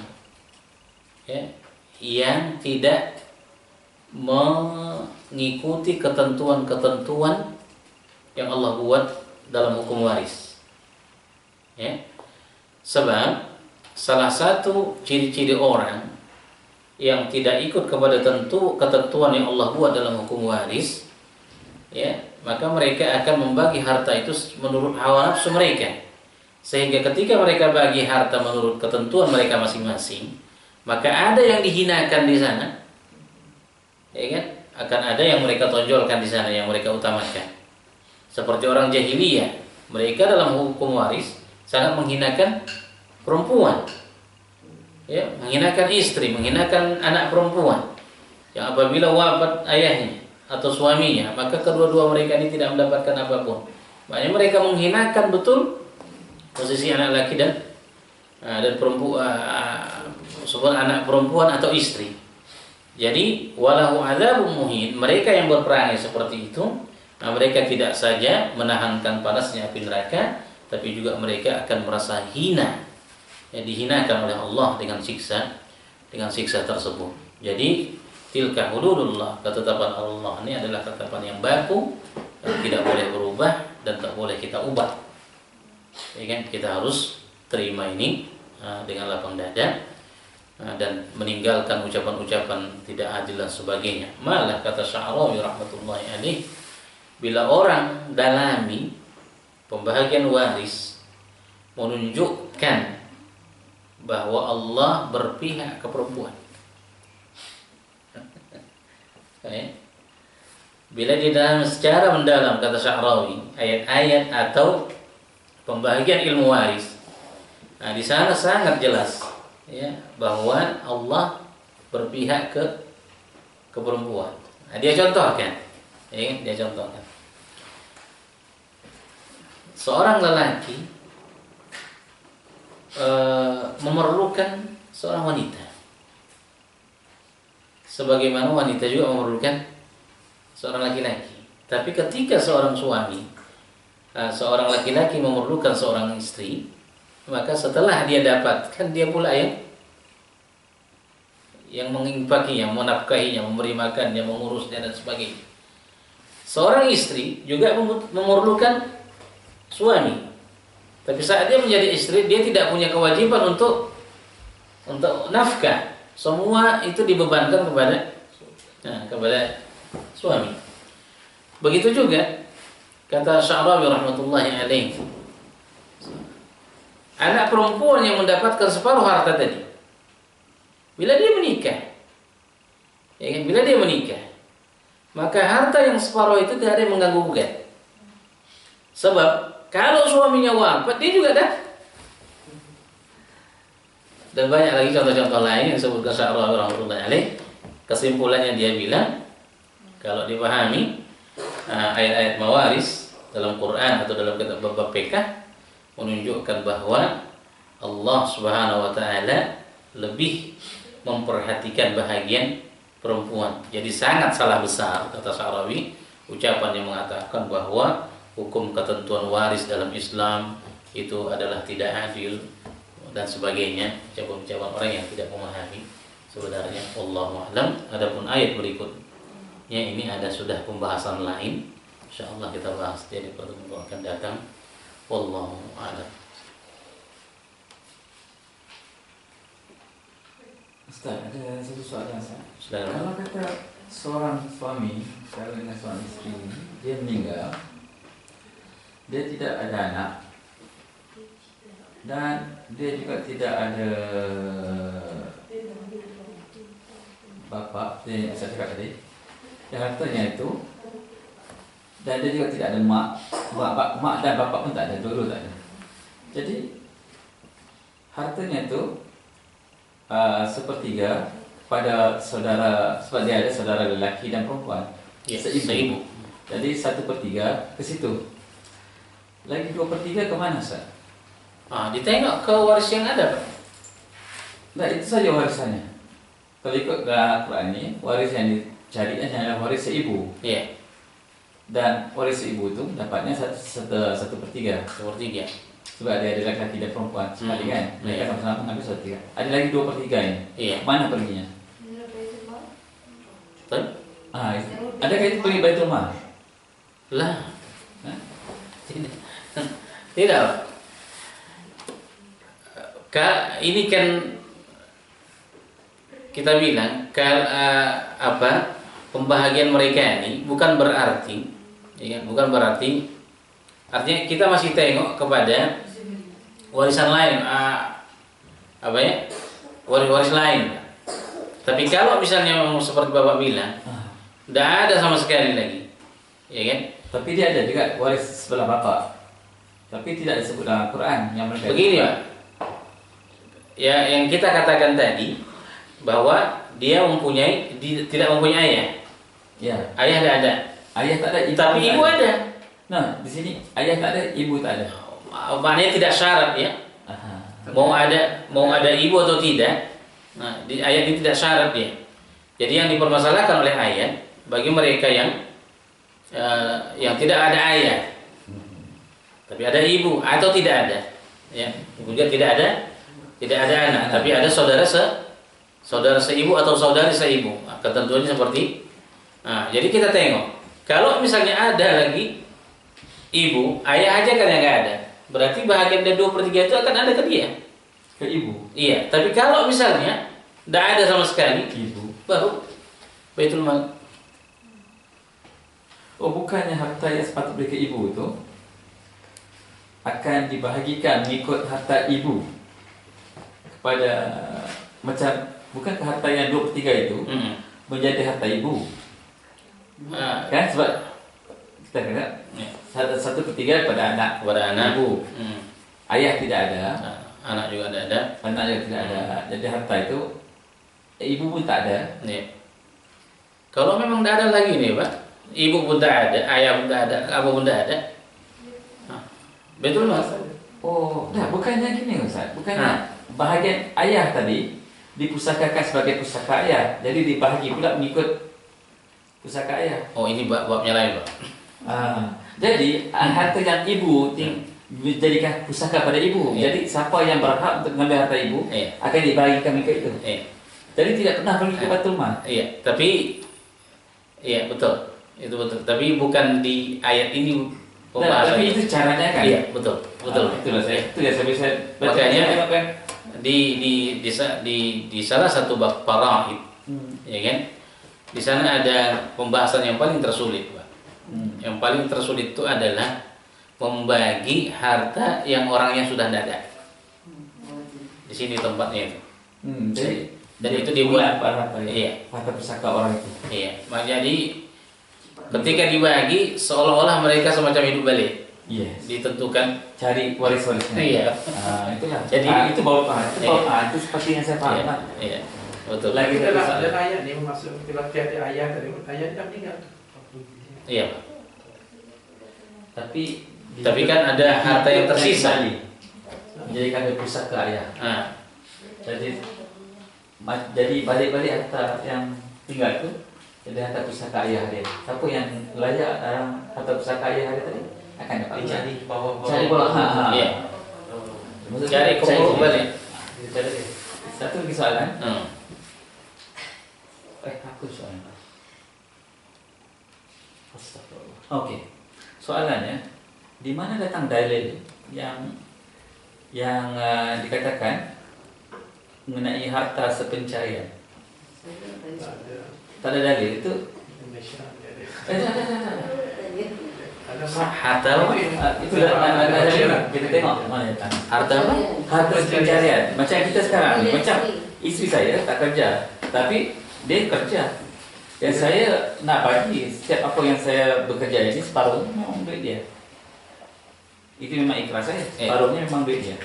yang tidak mengikuti ketentuan-ketentuan yang Allah buat dalam hukum waris. Sebab salah satu ciri-ciri orang yang tidak ikut kepada ketentuan yang Allah buat dalam hukum waris, maka mereka akan membagi harta itu menurut hawa nafsu mereka. Sehingga ketika mereka bagi harta menurut ketentuan mereka masing-masing, maka ada yang dihinakan di sana, akan ada yang mereka tonjolkan di sana, yang mereka utamakan. Seperti orang jahiliyah, mereka dalam hukum waris sangat menghinakan perempuan, menghinakan istri, menghinakan anak perempuan yang apabila wafat ayahnya atau suaminya, maka kedua-dua mereka ini tidak mendapatkan apapun. Makanya mereka menghinakan betul posisi anak laki dan perempuan, sebuah anak perempuan atau istri. Jadi walahu adzabun muhin, mereka yang berperangai seperti itu, mereka tidak saja menahankan panasnya api neraka, tapi juga mereka akan merasa hina, dihinakan oleh Allah dengan siksa tersebut. Jadi tilka hududullah, ketetapan Allah ini adalah ketetapan yang baku, yang tidak boleh berubah dan tak boleh kita ubah. Kita harus terima ini dengan lapang dada dan meninggalkan ucapan-ucapan tidak adil dan sebagainya. Malah kata Sya'rawi rahmatullahi alaih, bila orang dalami pembahagian waris menunjukkan bahwa Allah berpihak ke perempuan, bila di dalam secara mendalam, kata Sya'rawi, ayat-ayat atau pembahagian ilmu waris, di sana sangat jelas bahwa Allah berpihak ke perempuan. Dia contohkan, seorang lelaki memerlukan seorang wanita, sebagaimana wanita juga memerlukan seorang laki-laki. Tapi ketika seorang suami, seorang laki-laki memerlukan seorang istri, maka setelah dia dapatkan, dia pula yang menginfakinya, menafkahinya, memberi makannya, mengurusnya dan sebagainya. Seorang istri juga memerlukan suami, tapi saat dia menjadi istri, dia tidak punya kewajiban untuk nafkah. Semua itu dibebankan kepada suami. Begitu juga kata Sya'rawi rahmatullahi alaih, anak perempuan yang mendapatkan separuh harta tadi, bila dia menikah, maka harta yang separuh itu tidak ada yang mengganggu gugat. Sebab kalau suaminya wafat, dia juga dah. Dan banyak lagi contoh-contoh lain yang disebutkan Sya'rawi rahmatullahi alaih. Kesimpulannya dia bilang, kalau dipahami ayat-ayat mawaris dalam Quran atau dalam kitab bab PK menunjukkan bahwa Allah Subhanahu wa taala lebih memperhatikan bahagian perempuan. Jadi sangat salah besar, kata Sya'rawi, ucapan yang mengatakan bahwa hukum ketentuan waris dalam Islam itu adalah tidak adil dan sebagainya, ucapan-ucapan orang yang tidak memahami sebenarnya. Wallahu a'lam. Adapun ayat berikutnya ini sudah pembahasan lain, insyaallah kita bahas di pertemuan akan datang. Wallahu a'lam. Ustaz, ada satu soalan saya. Kalau kata seorang suami, kalau dengan seorang istri, dia meninggal, dia tidak ada anak, Dan dia juga tidak ada bapak, yang saya cakap tadi. Dan hartanya itu, dan dia juga tidak ada mak dan bapak pun tak ada, dulu tak ada. Jadi hartanya itu sepertiga pada saudara, sebab dia ada saudara lelaki dan perempuan, seibu. Jadi 1/3 ke situ. Lagi 2/3 ke mana, Ustaz? Ditengok ke waris yang ada, Pak. Nah, itu saja warisannya. Kalau ikut Quran ini, waris yang dicari adalah waris seibu. Iya. Dan waris seibu itu dapatnya 1/3. 1/3. Sebab dia ada laki-laki dan perempuan sekali kan. Mereka Iya. sama-sama mengambil 1/3. Ada lagi 2/3 ini. Iya. Mana perginya? Betul? Adakah itu pergi Baitul Mal? Lah. Hah? Tidak, Pak. Ini kan kita bilang pembahagian mereka ini bukan berarti, ya, bukan berarti artinya kita masih tengok kepada warisan lain, waris lain. Tapi kalau misalnya seperti Bapak bilang, tidak ada sama sekali lagi, ya kan? Tapi dia ada juga waris sebelah bapak. Tapi tidak disebut dalam Quran yang mereka. Begini, Pak. Ya, yang kita katakan tadi bahwa dia tidak mempunyai ayah. Ya. Ayah tidak ada. Ayah tak ada, ibu Tapi tak ibu ada. Nah, di sini ayah tak ada, ibu tak ada. Maknanya tidak syarat ya. Aha. Mau ada ibu atau tidak. Nah, di ayat ini tidak syarat dia. Jadi yang dipermasalahkan oleh ayat bagi mereka yang tidak ada ayah, tapi ada ibu atau tidak ada, ya, kemudian tidak ada anak, tapi ada saudara seibu atau saudari seibu. Ketentuannya seperti, jadi kita tengok. Kalau misalnya ada lagi ibu, ayah aja kan yang nggak ada, berarti bahagian dari 2/3 itu akan ada ke dia, Ke ibu. iya. Tapi kalau misalnya tidak ada sama sekali, Ibu. baru Baitul Mal. Oh, bukannya harta yang sepatutnya ke ibu itu akan dibahagikan mengikut harta ibu kepada macam, bukan ke harta yang 2/3 itu menjadi harta ibu. Kan sebab kita kata Ya. 1/3 pada anak, ibu. Ayah tidak ada, Anak juga tidak ada. anak juga tidak ada. Jadi harta itu ibu pun tak ada. Ya. Kalau memang tidak ada lagi nih, Pak, ibu pun tak ada, ayah pun tak ada, apa pun tak ada. Betul, Mas? Oh, nah bukannya gini Ustaz, bukannya bahagian ayah tadi dipusakakan sebagai pusaka ayah, jadi dibahagi pula mengikut pusaka ayah. Oh, ini babnya lain, Pak. Jadi harta yang ibu dijadikan pusaka pada ibu. Iya. Jadi siapa yang berhak untuk mengambil harta ibu akan dibagikan mengikut itu. Jadi tidak pernah pergi ke Baitul Mal. Iya, tapi iya betul, itu betul. Tapi bukan di ayat ini pembahasan. Tapi itu caranya kan? Iya, betul. Itulah saya. Itu ya saya bisa baca. Makanya kan? di salah satu bab faraid, ya kan? Di sana ada pembahasan yang paling tersulit, Pak. Yang paling tersulit itu adalah membagi harta yang orangnya sudah tidak ada. Di sini tempatnya itu. Dan itu dibuat harta iya. Harta pusaka orang itu. Iya. Jadi ketika dibagi seolah-olah mereka semacam hidup balik. Yes. Ditentukan Cari waris-warisnya. Iya. Itulah. Jadi itu bawa paham. Itu seperti yang saya paham. Iya. Betul. Lagi Ada ayat nih masuk tiap ayat tadi, ayat tidak meninggal. Iya. Tapi kan ada harta yang tersisa. Menjadikan pusaka ayah. Jadi balik-balik harta yang tinggal itu jadi harta pusaka ayah dia. Siapa yang layak harta pusaka ayah dia tadi akan dapat Dicari bawah. Cari bola. Iya. Cari kumpul balik. Satu lagi soalan. Aku soalan. Astagfirullah. Oke. Soalannya, di mana datang dalil yang dikatakan mengenai harta sepencarian? Tak ada dalil itu. Harta apa? Itu ada kita tengok mana ya. Harta apa? Harta pencarian. Macam kita sekarang ni, macam isteri saya tak kerja, tapi dia kerja. Dan saya nak bagi setiap apa yang saya bekerja ini separuh memang duit dia. Itu memang ikhlas saya. Separuhnya memang duit dia.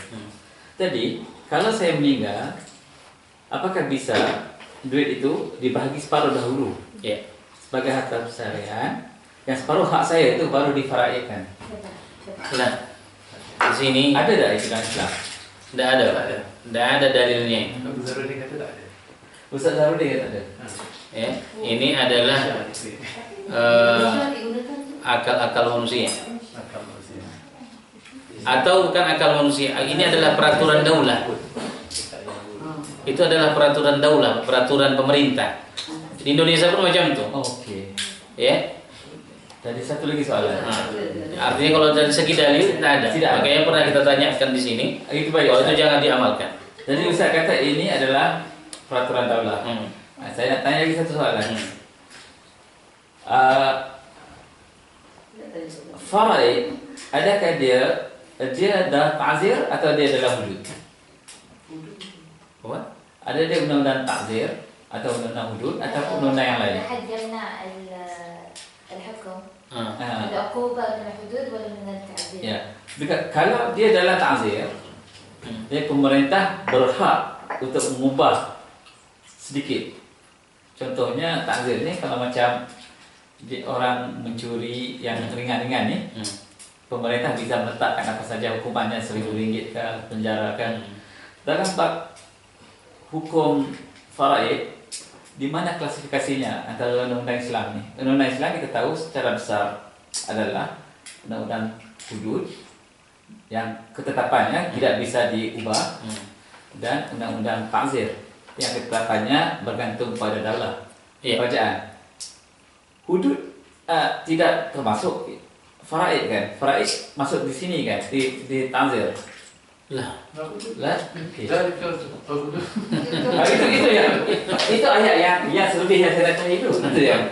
Jadi kalau saya meninggal, apakah bisa duit itu dibahagi separuh dahulu? Ya. Sebagai harta pencarian. Yang separuh hak saya itu baru difaraikan. Nah, di sini Ada tak itu dalam Islam? tidak ada, Pak. Tidak ada dalilnya. Zarudin kata tak ada. Ustaz Zarudin kata ada. Ya, ini adalah akal-akal manusia. Atau bukan akal manusia. Ini adalah peraturan daulah. Itu adalah peraturan daulah, peraturan pemerintah. Di Indonesia pun macam itu. Oke. Ya. Jadi satu lagi soalan. Artinya kalau dari segi dalil tidak ada. Tidak ada. Makanya pernah kita tanyakan di sini. Itu baik. Kalau Ustaz. itu jangan diamalkan. Jadi Ustaz kata ini adalah peraturan daulah. Nah, saya nak tanya lagi satu soalan. Faraid, adakah dia adalah ta'zir atau dia adalah hudud? Apa? Ada dia undang-undang ta'zir atau undang-undang hudud atau undang-undang yang lain? حجمنا الحكم Ah. العقوبة من الحدود ولا من التعذير؟ Ya. Kalau dia adalah ta'zir, dia pemerintah berhak untuk mengubah sedikit. Contohnya ta'zir ni kalau macam orang mencuri yang ringan-ringan ni, pemerintah bisa meletakkan apa saja hukumannya, RM1,000 ke penjara kan. Dalam bab hukum faraid, di mana klasifikasinya antara undang-undang Islam ni? Undang-undang Islam kita tahu secara besar adalah undang-undang hudud yang ketetapannya tidak bisa diubah, dan undang-undang ta'zir yang ketetapannya bergantung pada daulah, kerajaan. Hudud tidak termasuk faraid kan? Faraid masuk di sini kan? Di ta'zir. Lah. Okay. Itu ayat yang selebih yang saya nak tanya itu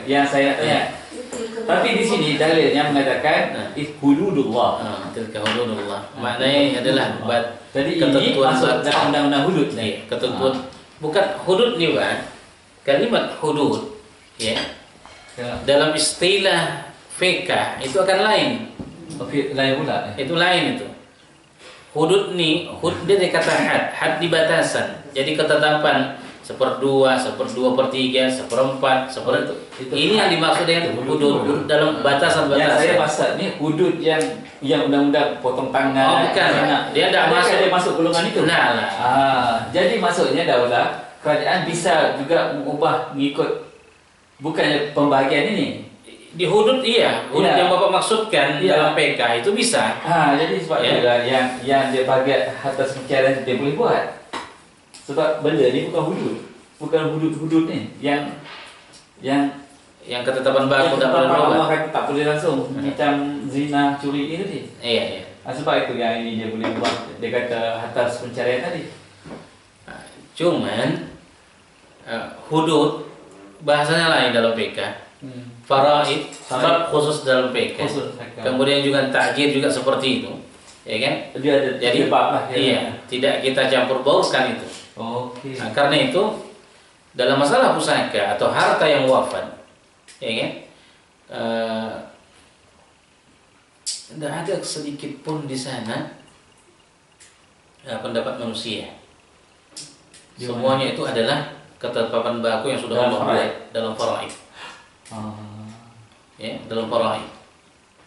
yang saya nak tanya. Tapi di sini dalilnya mengatakan hududullah. Tilka hududullah. Maknanya adalah Jadi ini masuk dalam undang-undang hudud nih. Ketentuan bukan hudud nih, Pak. Kalimat hudud ya. Dalam istilah fiqh itu akan lain. Oke, lain pula. Itu lain itu. Hudud ni, dia dikata had di batasan. Jadi ketetapan 1/2, 1/2/3, 1/4, 1/4. Ini yang dimaksud dengan hudud dalam batasan-batasan. Yang saya maksud ni hudud yang undang-undang potong tangan. Oh, bukan. Dia tidak masuk. Dia masuk golongan itu. Nah. Jadi maksudnya daulah kerajaan bisa juga mengubah mengikut bukannya pembahagian ini. Di hudud hudud yang Bapak maksudkan dalam PK itu bisa. Jadi sebab itulah yang dia bagi atas pencarian dia boleh buat. Sebab benda ni bukan hudud ni yang ketetapan baku tak boleh berubah. Tak boleh langsung macam zina, curi itu dia. Iya. Sebab itu yang ini dia boleh buat. Dia kata atas pencarian tadi. Cuman hudud bahasanya lain dalam PK. Faraid bab khusus dalam PK. Kemudian juga ta'jir juga seperti itu. Ya kan? Jadi tidak kita campur baurkan itu. Oke. Nah, karena itu dalam masalah pusaka atau harta yang wafat, ya kan? Tidak ada sedikit pun di sana pendapat manusia. Semuanya itu adalah ketetapan baku yang sudah Allah buat dalam faraid. Ya, dalam faraid.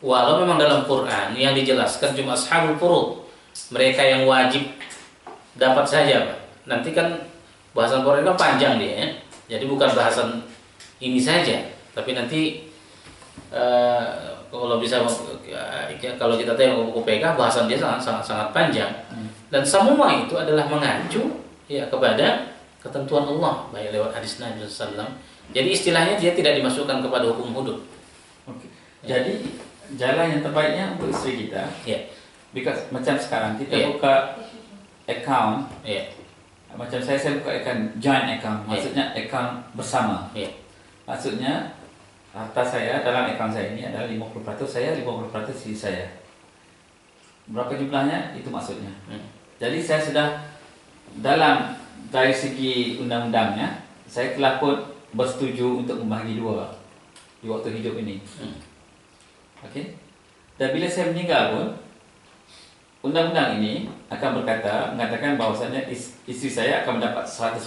Walau memang dalam Quran yang dijelaskan cuma ashabul furud, mereka yang wajib dapat saja, Pak. Nanti kan bahasan faraid kan panjang dia, ya. Jadi bukan bahasan ini saja, tapi nanti kalau bisa kalau kita tengok buku PK bahasan dia sangat panjang. Dan semua itu adalah mengacu kepada ketentuan Allah baik lewat hadis Nabi SAW. Jadi istilahnya dia tidak dimasukkan kepada hukum hudud. Oke. Jadi jalan yang terbaiknya untuk isteri kita, because macam sekarang kita buka account, macam saya buka account joint account, maksudnya account bersama. Maksudnya harta saya dalam account saya ini adalah 50% saya, 50% istri saya. Berapa jumlahnya? Itu maksudnya. Jadi saya sudah dari segi undang-undangnya, saya telah pun bersetuju untuk membagi dua di waktu hidup ini. Okey. Dan bila saya meninggal pun, undang-undang ini akan mengatakan bahawasanya isteri saya akan mendapat 100%.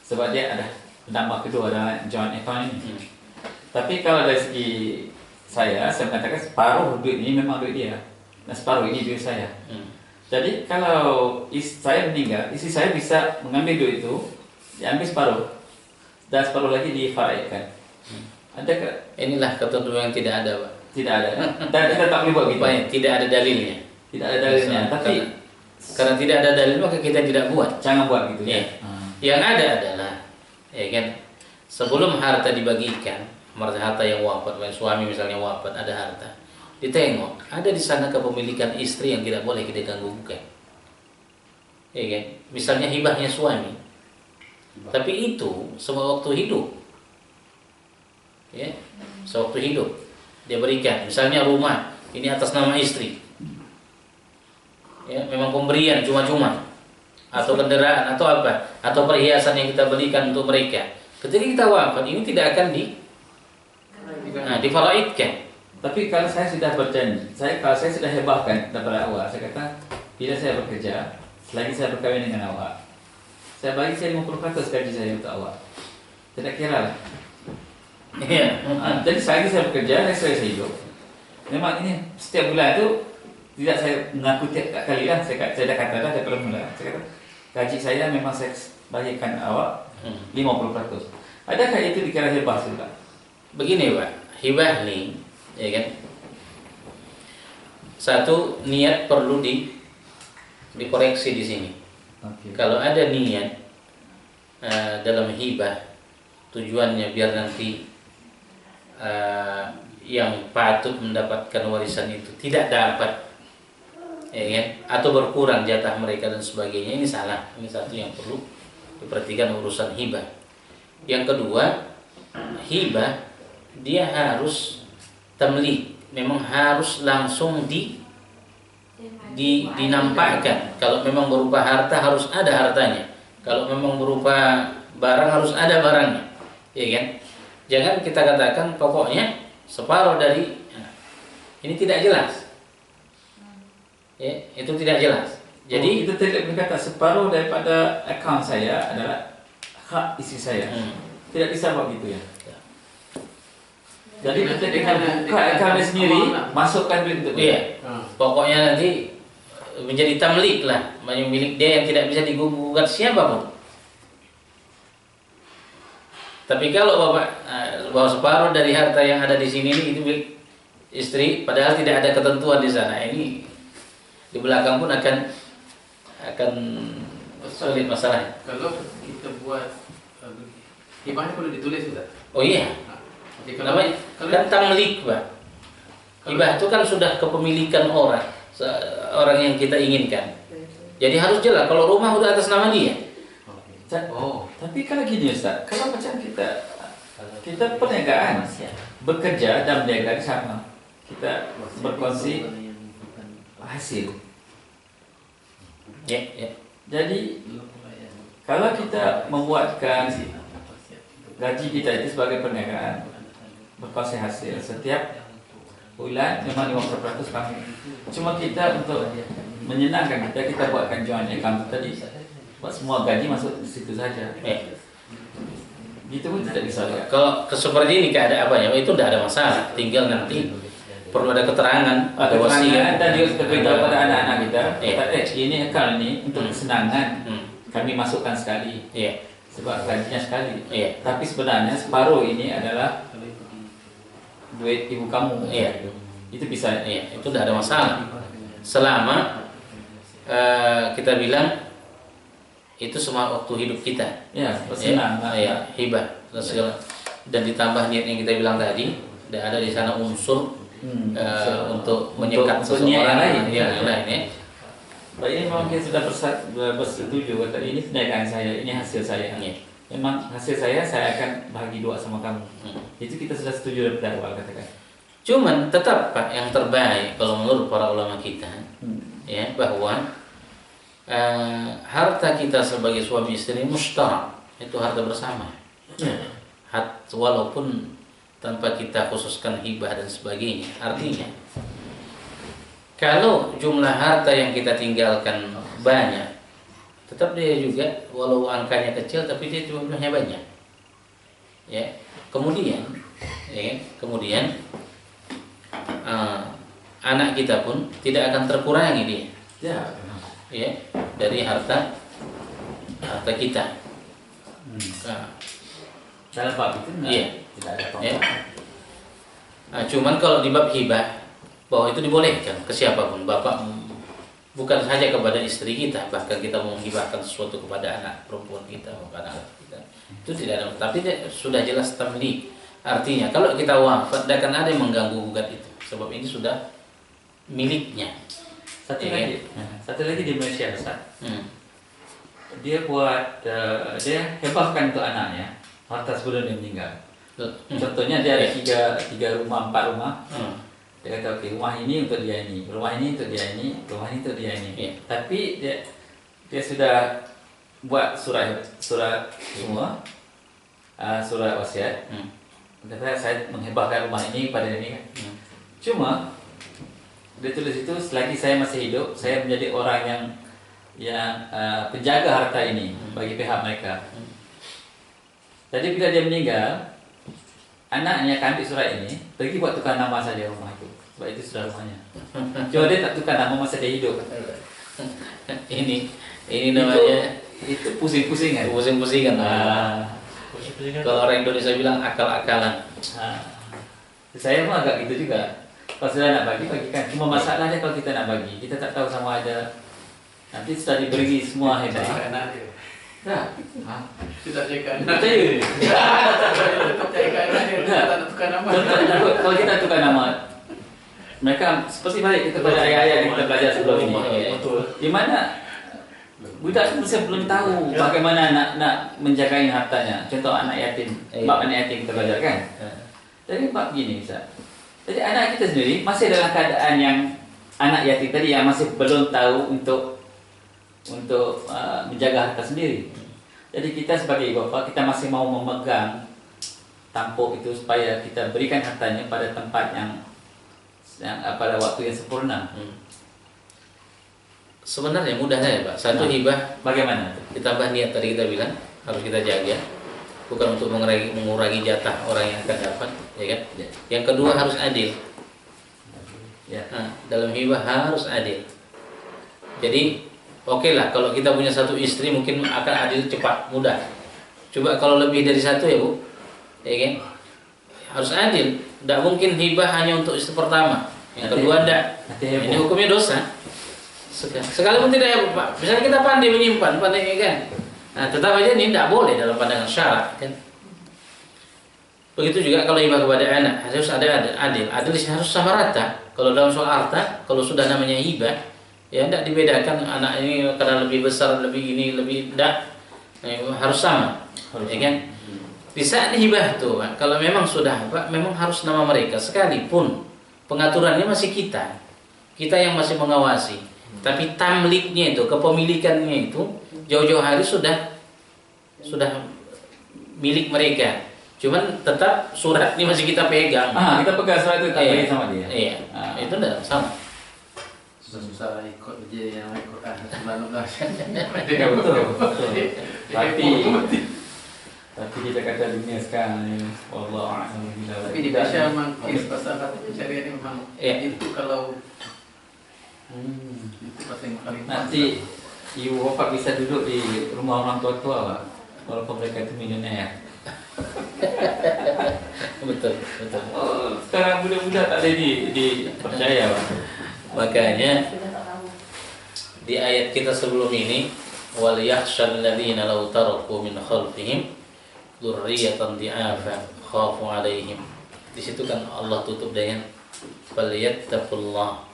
Sebab dia ada menambah kedua dalam joint account ini. Tapi kalau dari segi saya mengatakan separuh duit ini memang duit dia, dan separuh ini duit saya. Jadi kalau saya meninggal, isteri saya bisa mengambil duit itu, diambil separuh, dan separuh lagi difaraidkan. Adakah? Inilah ketentuan yang tidak ada, Pak. Tidak ada. Dan kita tak boleh buat gitu. Tidak ada dalilnya. Tidak ada dalilnya. Tapi karena tidak ada dalil maka kita tidak buat. Jangan buat gitu ya. Yang ada adalah, ya kan, sebelum harta dibagikan, harta yang wafat, suami misalnya wafat, ada harta, ditengok, ada di sana kepemilikan istri yang tidak boleh kita ganggu-gugat. Ya kan? Misalnya hibahnya suami. Tapi itu semua waktu hidup. Ya, sewaktu hidup dia berikan. Misalnya rumah ini atas nama istri. Ya, memang pemberian cuma-cuma, atau kendaraan atau apa, atau perhiasan yang kita belikan untuk mereka. Ketika kita wafat ini tidak akan difaraidkan. Tapi kalau saya sudah berjanji, kalau saya sudah hebahkan daripada awal, saya kata bila saya bekerja, selagi saya berkahwin dengan awak, saya bagi saya 50% gaji saya untuk awak. Tidak kira lah. Jadi selagi saya bekerja, saya hidup. Memang ini setiap bulan itu tidak saya mengaku tiap kali lah. Saya dah kata dah daripada mula. Saya kata gaji saya memang saya bagikan awak 50%. Adakah itu dikira hibah juga? Begini Pak, hibah nih, ya kan? Satu, niat perlu dikoreksi di sini. Kalau ada niat dalam hibah, tujuannya biar nanti yang patut mendapatkan warisan itu tidak dapat, ya kan? Atau berkurang jatah mereka dan sebagainya, ini salah. Ini satu yang perlu diperhatikan urusan hibah. Yang kedua, hibah dia harus tamlik, memang harus langsung dinampakkan. Kalau memang berupa harta harus ada hartanya. Kalau memang berupa barang harus ada barangnya, ya kan? Jangan kita katakan pokoknya separuh dari ini tidak jelas. Ya, itu tidak jelas. Jadi itu tidak berkata separuh daripada akaun saya adalah hak istri saya. Tidak bisa buat gitu ya. Jadi ketika buka akaun sendiri, masukkan duit untuk dia. Pokoknya nanti menjadi tamlik lah, milik dia yang tidak bisa digugat siapapun. Tapi kalau bahwa separuh dari harta yang ada di sini itu milik istri, padahal tidak ada ketentuan di sana, ini di belakang pun akan sulit masalah. Kalau kita buat hibahnya perlu ditulis sudah. Oh iya. Namanya kan tamlik, Pak. Hibah itu kan sudah kepemilikan orang yang kita inginkan. Jadi harus jelas kalau rumah udah atas nama dia. Tapi kalau gini Ustaz, kalau macam kita perniagaan, bekerja dan berniaga sama, kita berkongsi hasil. Ya. Jadi kalau kita membuatkan gaji kita itu sebagai perniagaan, berkongsi hasil setiap bulan memang 50% kami. Cuma kita untuk menyenangkan kita buatkan joint account tadi. Buat semua gaji masuk di situ saja. Gitu pun tidak bisa. Kalau seperti ini keadaan apa ya? Itu tidak ada masalah. Tinggal nanti perlu ada keterangan, ada wasiat dan juga kita beritahu pada anak-anak kita. Ini account ini untuk kesenangan. Kami masukkan sekali. Sebab gajinya sekali. Tapi sebenarnya separuh ini adalah duit ibu kamu. Itu bisa. Itu tidak ada masalah. Selama kita bilang itu semua waktu hidup kita. Bersenang. Hibah dan ditambah niat yang kita bilang tadi, dan ada di sana unsur untuk menyekat seseorang yang lain. Baik, ini memang kita sudah bersetuju kata ini perniagaan saya, ini hasil saya. memang hasil saya akan bahagi 2 sama kamu. Itu kita sudah setuju dari awal katakan. Cuman tetap Pak, yang terbaik kalau menurut para ulama kita ya, bahwa harta kita sebagai suami istri mustarak, itu harta bersama. Walaupun tanpa kita khususkan hibah dan sebagainya. Artinya kalau jumlah harta yang kita tinggalkan banyak, tetap dia juga walau angkanya kecil tapi dia jumlahnya banyak. Ya. Kemudian anak kita pun tidak akan terkurangi dia. Ya, dari harta kita. Dalam bab itu tidak ada ya. Cuman kalau di bab hibah, bahwa itu dibolehkan ke siapapun, bapak bukan saja kepada istri kita, bahkan kita mau menghibahkan sesuatu kepada anak perempuan kita, kepada anak kita, itu tidak ada. Tapi sudah jelas tamlik. Artinya kalau kita wafat, tidak akan ada yang mengganggu gugat itu, sebab ini sudah miliknya. Satu lagi di Malaysia Ustaz. Dia buat dia hebahkan untuk anaknya harta sebelum dia meninggal. Contohnya dia ada 3 rumah, 4 rumah. Dia kata okey, rumah ini untuk dia ini, rumah ini untuk dia ini, rumah ini untuk dia ini. Tapi dia sudah buat surat semua, surat wasiat. Kata saya menghebahkan rumah ini pada ini kan. Cuma dia tulis itu, selagi saya masih hidup, saya menjadi orang yang penjaga harta ini bagi pihak mereka. Jadi bila dia meninggal, anaknya akan ambil surat ini, pergi buat tukar nama saja rumah itu, sebab itu sudah rumahnya. Cuma dia tak tukar nama masa dia hidup. Ini namanya itu pusing-pusingan. Pusing-pusingan. Kalau orang Indonesia bilang akal-akalan. Saya pun agak gitu juga. Kalau sudah nak bagikan. Cuma masalahnya kalau kita nak bagi, kita tak tahu sama ada nanti sudah diberi semua hebat. Tidak cekkan. Percaya. Kalau kita tukar nama, mereka seperti balik kita pada ayat-ayat yang kita belajar sebelum ini. Di mana budak itu belum tahu bagaimana nak menjaga hartanya. Contoh anak yatim, bab anak yatim kita belajar kan. Jadi bab gini Ustaz. Jadi anak kita sendiri masih dalam keadaan yang anak yatim tadi yang masih belum tahu untuk menjaga harta sendiri. Jadi kita sebagai bapa, kita masih mau memegang tampuk itu supaya kita berikan hartanya pada tempat yang pada waktu yang sempurna. Sebenarnya mudah saja Pak. Satu hibah, bagaimana? Ditambah niat tadi kita bilang harus kita jaga, bukan untuk mengurangi jatah orang yang akan dapat, ya kan? Yang kedua harus adil. Dalam hibah harus adil. Jadi oke lah, kalau kita punya satu istri mungkin akan adil cepat, mudah. Coba kalau lebih dari satu ya Bu, ya kan? Harus adil. Tidak mungkin hibah hanya untuk istri pertama, yang kedua tidak. Ini hukumnya dosa. Sekalipun tidak ya Pak. Misalnya kita pandai menyimpan, pandai ya kan? Nah, tetap aja ini tidak boleh dalam pandangan syarak kan. Begitu juga kalau hibah kepada anak harus ada adil. Adil harus sama rata. Kalau dalam soal harta, kalau sudah namanya hibah, ya tidak dibedakan anak ini karena lebih besar, lebih ini, lebih tidak, harus sama, ya kan? Di saat hibah tuh, Pak, kalau memang sudah, Pak, memang harus nama mereka. Sekalipun pengaturannya masih kita yang masih mengawasi, tapi tamliknya itu, kepemilikannya itu jauh-jauh hari sudah milik mereka. Cuman tetap surat ini masih kita pegang. Kita pegang surat itu, kita sama dia. Iya, itu udah sama. Susah ikut aja yang Quran selalu kasih. Ya betul. Tapi kita kata dunia sekarang ini, wallahu a'lam. Tapi di Malaysia memang pasal kata pencarian ini memang itu kalau itu paling nanti ibu bapak bisa duduk di rumah orang tua-tua Pak, walaupun mereka itu milioner. Betul. Sekarang budak-budak tak ada dipercaya Pak. Makanya di ayat kita sebelum ini, wal yakhshal ladzina law taraku min khalfihim dzurriyyatan di'afan khafu 'alaihim. Di situ kan Allah tutup dengan falyattaqullah.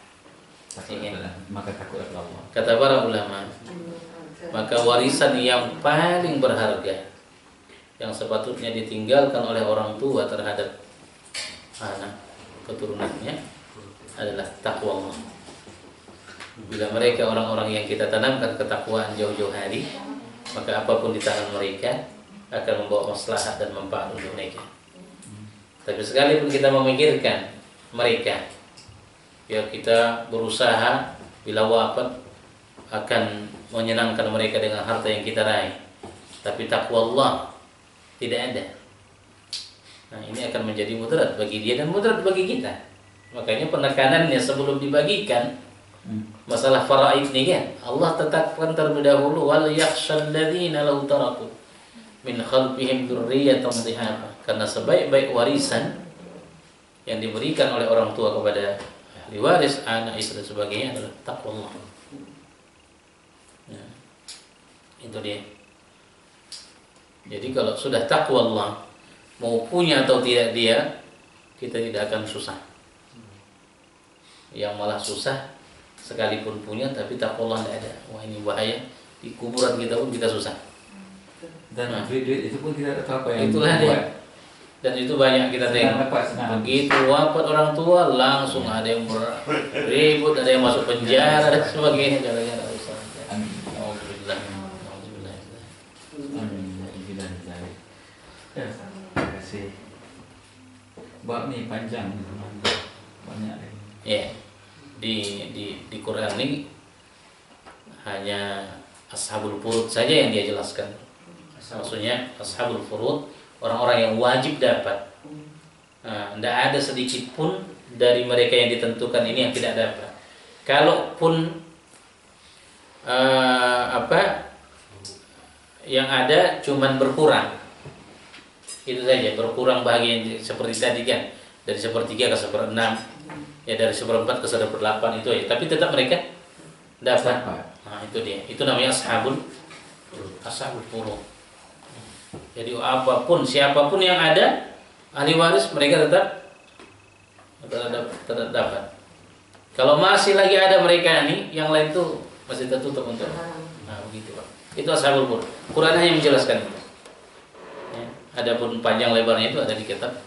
Maka takutlah Allah. Kata para ulama, maka warisan yang paling berharga yang sepatutnya ditinggalkan oleh orang tua terhadap anak keturunannya adalah takwa Allah. Bila mereka orang-orang yang kita tanamkan ketakwaan jauh-jauh hari, maka apapun di tangan mereka akan membawa maslahat dan manfaat untuk mereka. Tapi sekalipun kita memikirkan mereka, ya kita berusaha bila wafat akan menyenangkan mereka dengan harta yang kita raih, tapi takwa Allah tidak ada. Nah, ini akan menjadi mudarat bagi dia dan mudarat bagi kita. Makanya penekanannya sebelum dibagikan masalah faraid ini kan, Allah tetapkan terlebih dahulu wal yakhshal ladzina law taraku min khalfihim dzurriyyatan dhihaba. Karena sebaik-baik warisan yang diberikan oleh orang tua kepada ahli waris, anak, istri dan sebagainya adalah takwa Allah. Ya, itu dia. Jadi kalau sudah takwa Allah, mau punya atau tidak dia, kita tidak akan susah. Yang malah susah sekalipun punya tapi takwa Allah tidak ada. Wah, ini bahaya. Di kuburan kita pun kita susah. Dan duit itu pun tidak tahu apa yang itulah dia. Dan itu banyak kita tengok. Begitu wafat orang tua langsung ada yang beribut, ada yang masuk penjara dan sebagainya gara-gara usaha. Alhamdulillah. Alhamdulillah. Alhamdulillah. Ya, terima kasih. Bab ni panjang, banyak. Ya, di Quran ini hanya ashabul furud saja yang dia jelaskan. Maksudnya ashabul furud, orang-orang yang wajib dapat. Tidak ada sedikit pun dari mereka yang ditentukan ini yang tidak dapat. Kalaupun yang ada cuman berkurang, itu saja, berkurang bagian seperti tadi kan, dari 1/3 ke 1/6, ya dari 1/4 ke 1/8 itu ya. Tapi tetap mereka dapat. Nah, itu dia. Itu namanya ashabul furud. Jadi apapun, siapapun yang ada ahli waris, mereka tetap dapat. Kalau masih lagi ada mereka ini, yang lain tuh masih tertutup untuk. Nah, begitu Pak. Itu ashabul furud. Quran hanya menjelaskan itu. Ya, adapun panjang lebarnya itu ada di kitab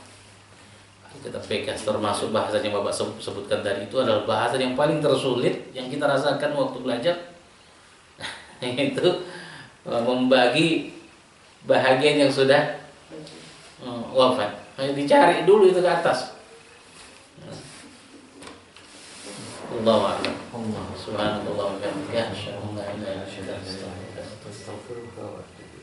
PK, termasuk bahasa yang Bapak sebutkan tadi. Itu adalah bahasa yang paling tersulit yang kita rasakan waktu belajar. Itu membagi bahagian yang sudah wafat. Dicari dulu itu ke atas. Allahu a'lam. Subhanallah wa bihamdihi, asyhadu an la ilaha illa anta, astaghfiruka wa atubu ilaik.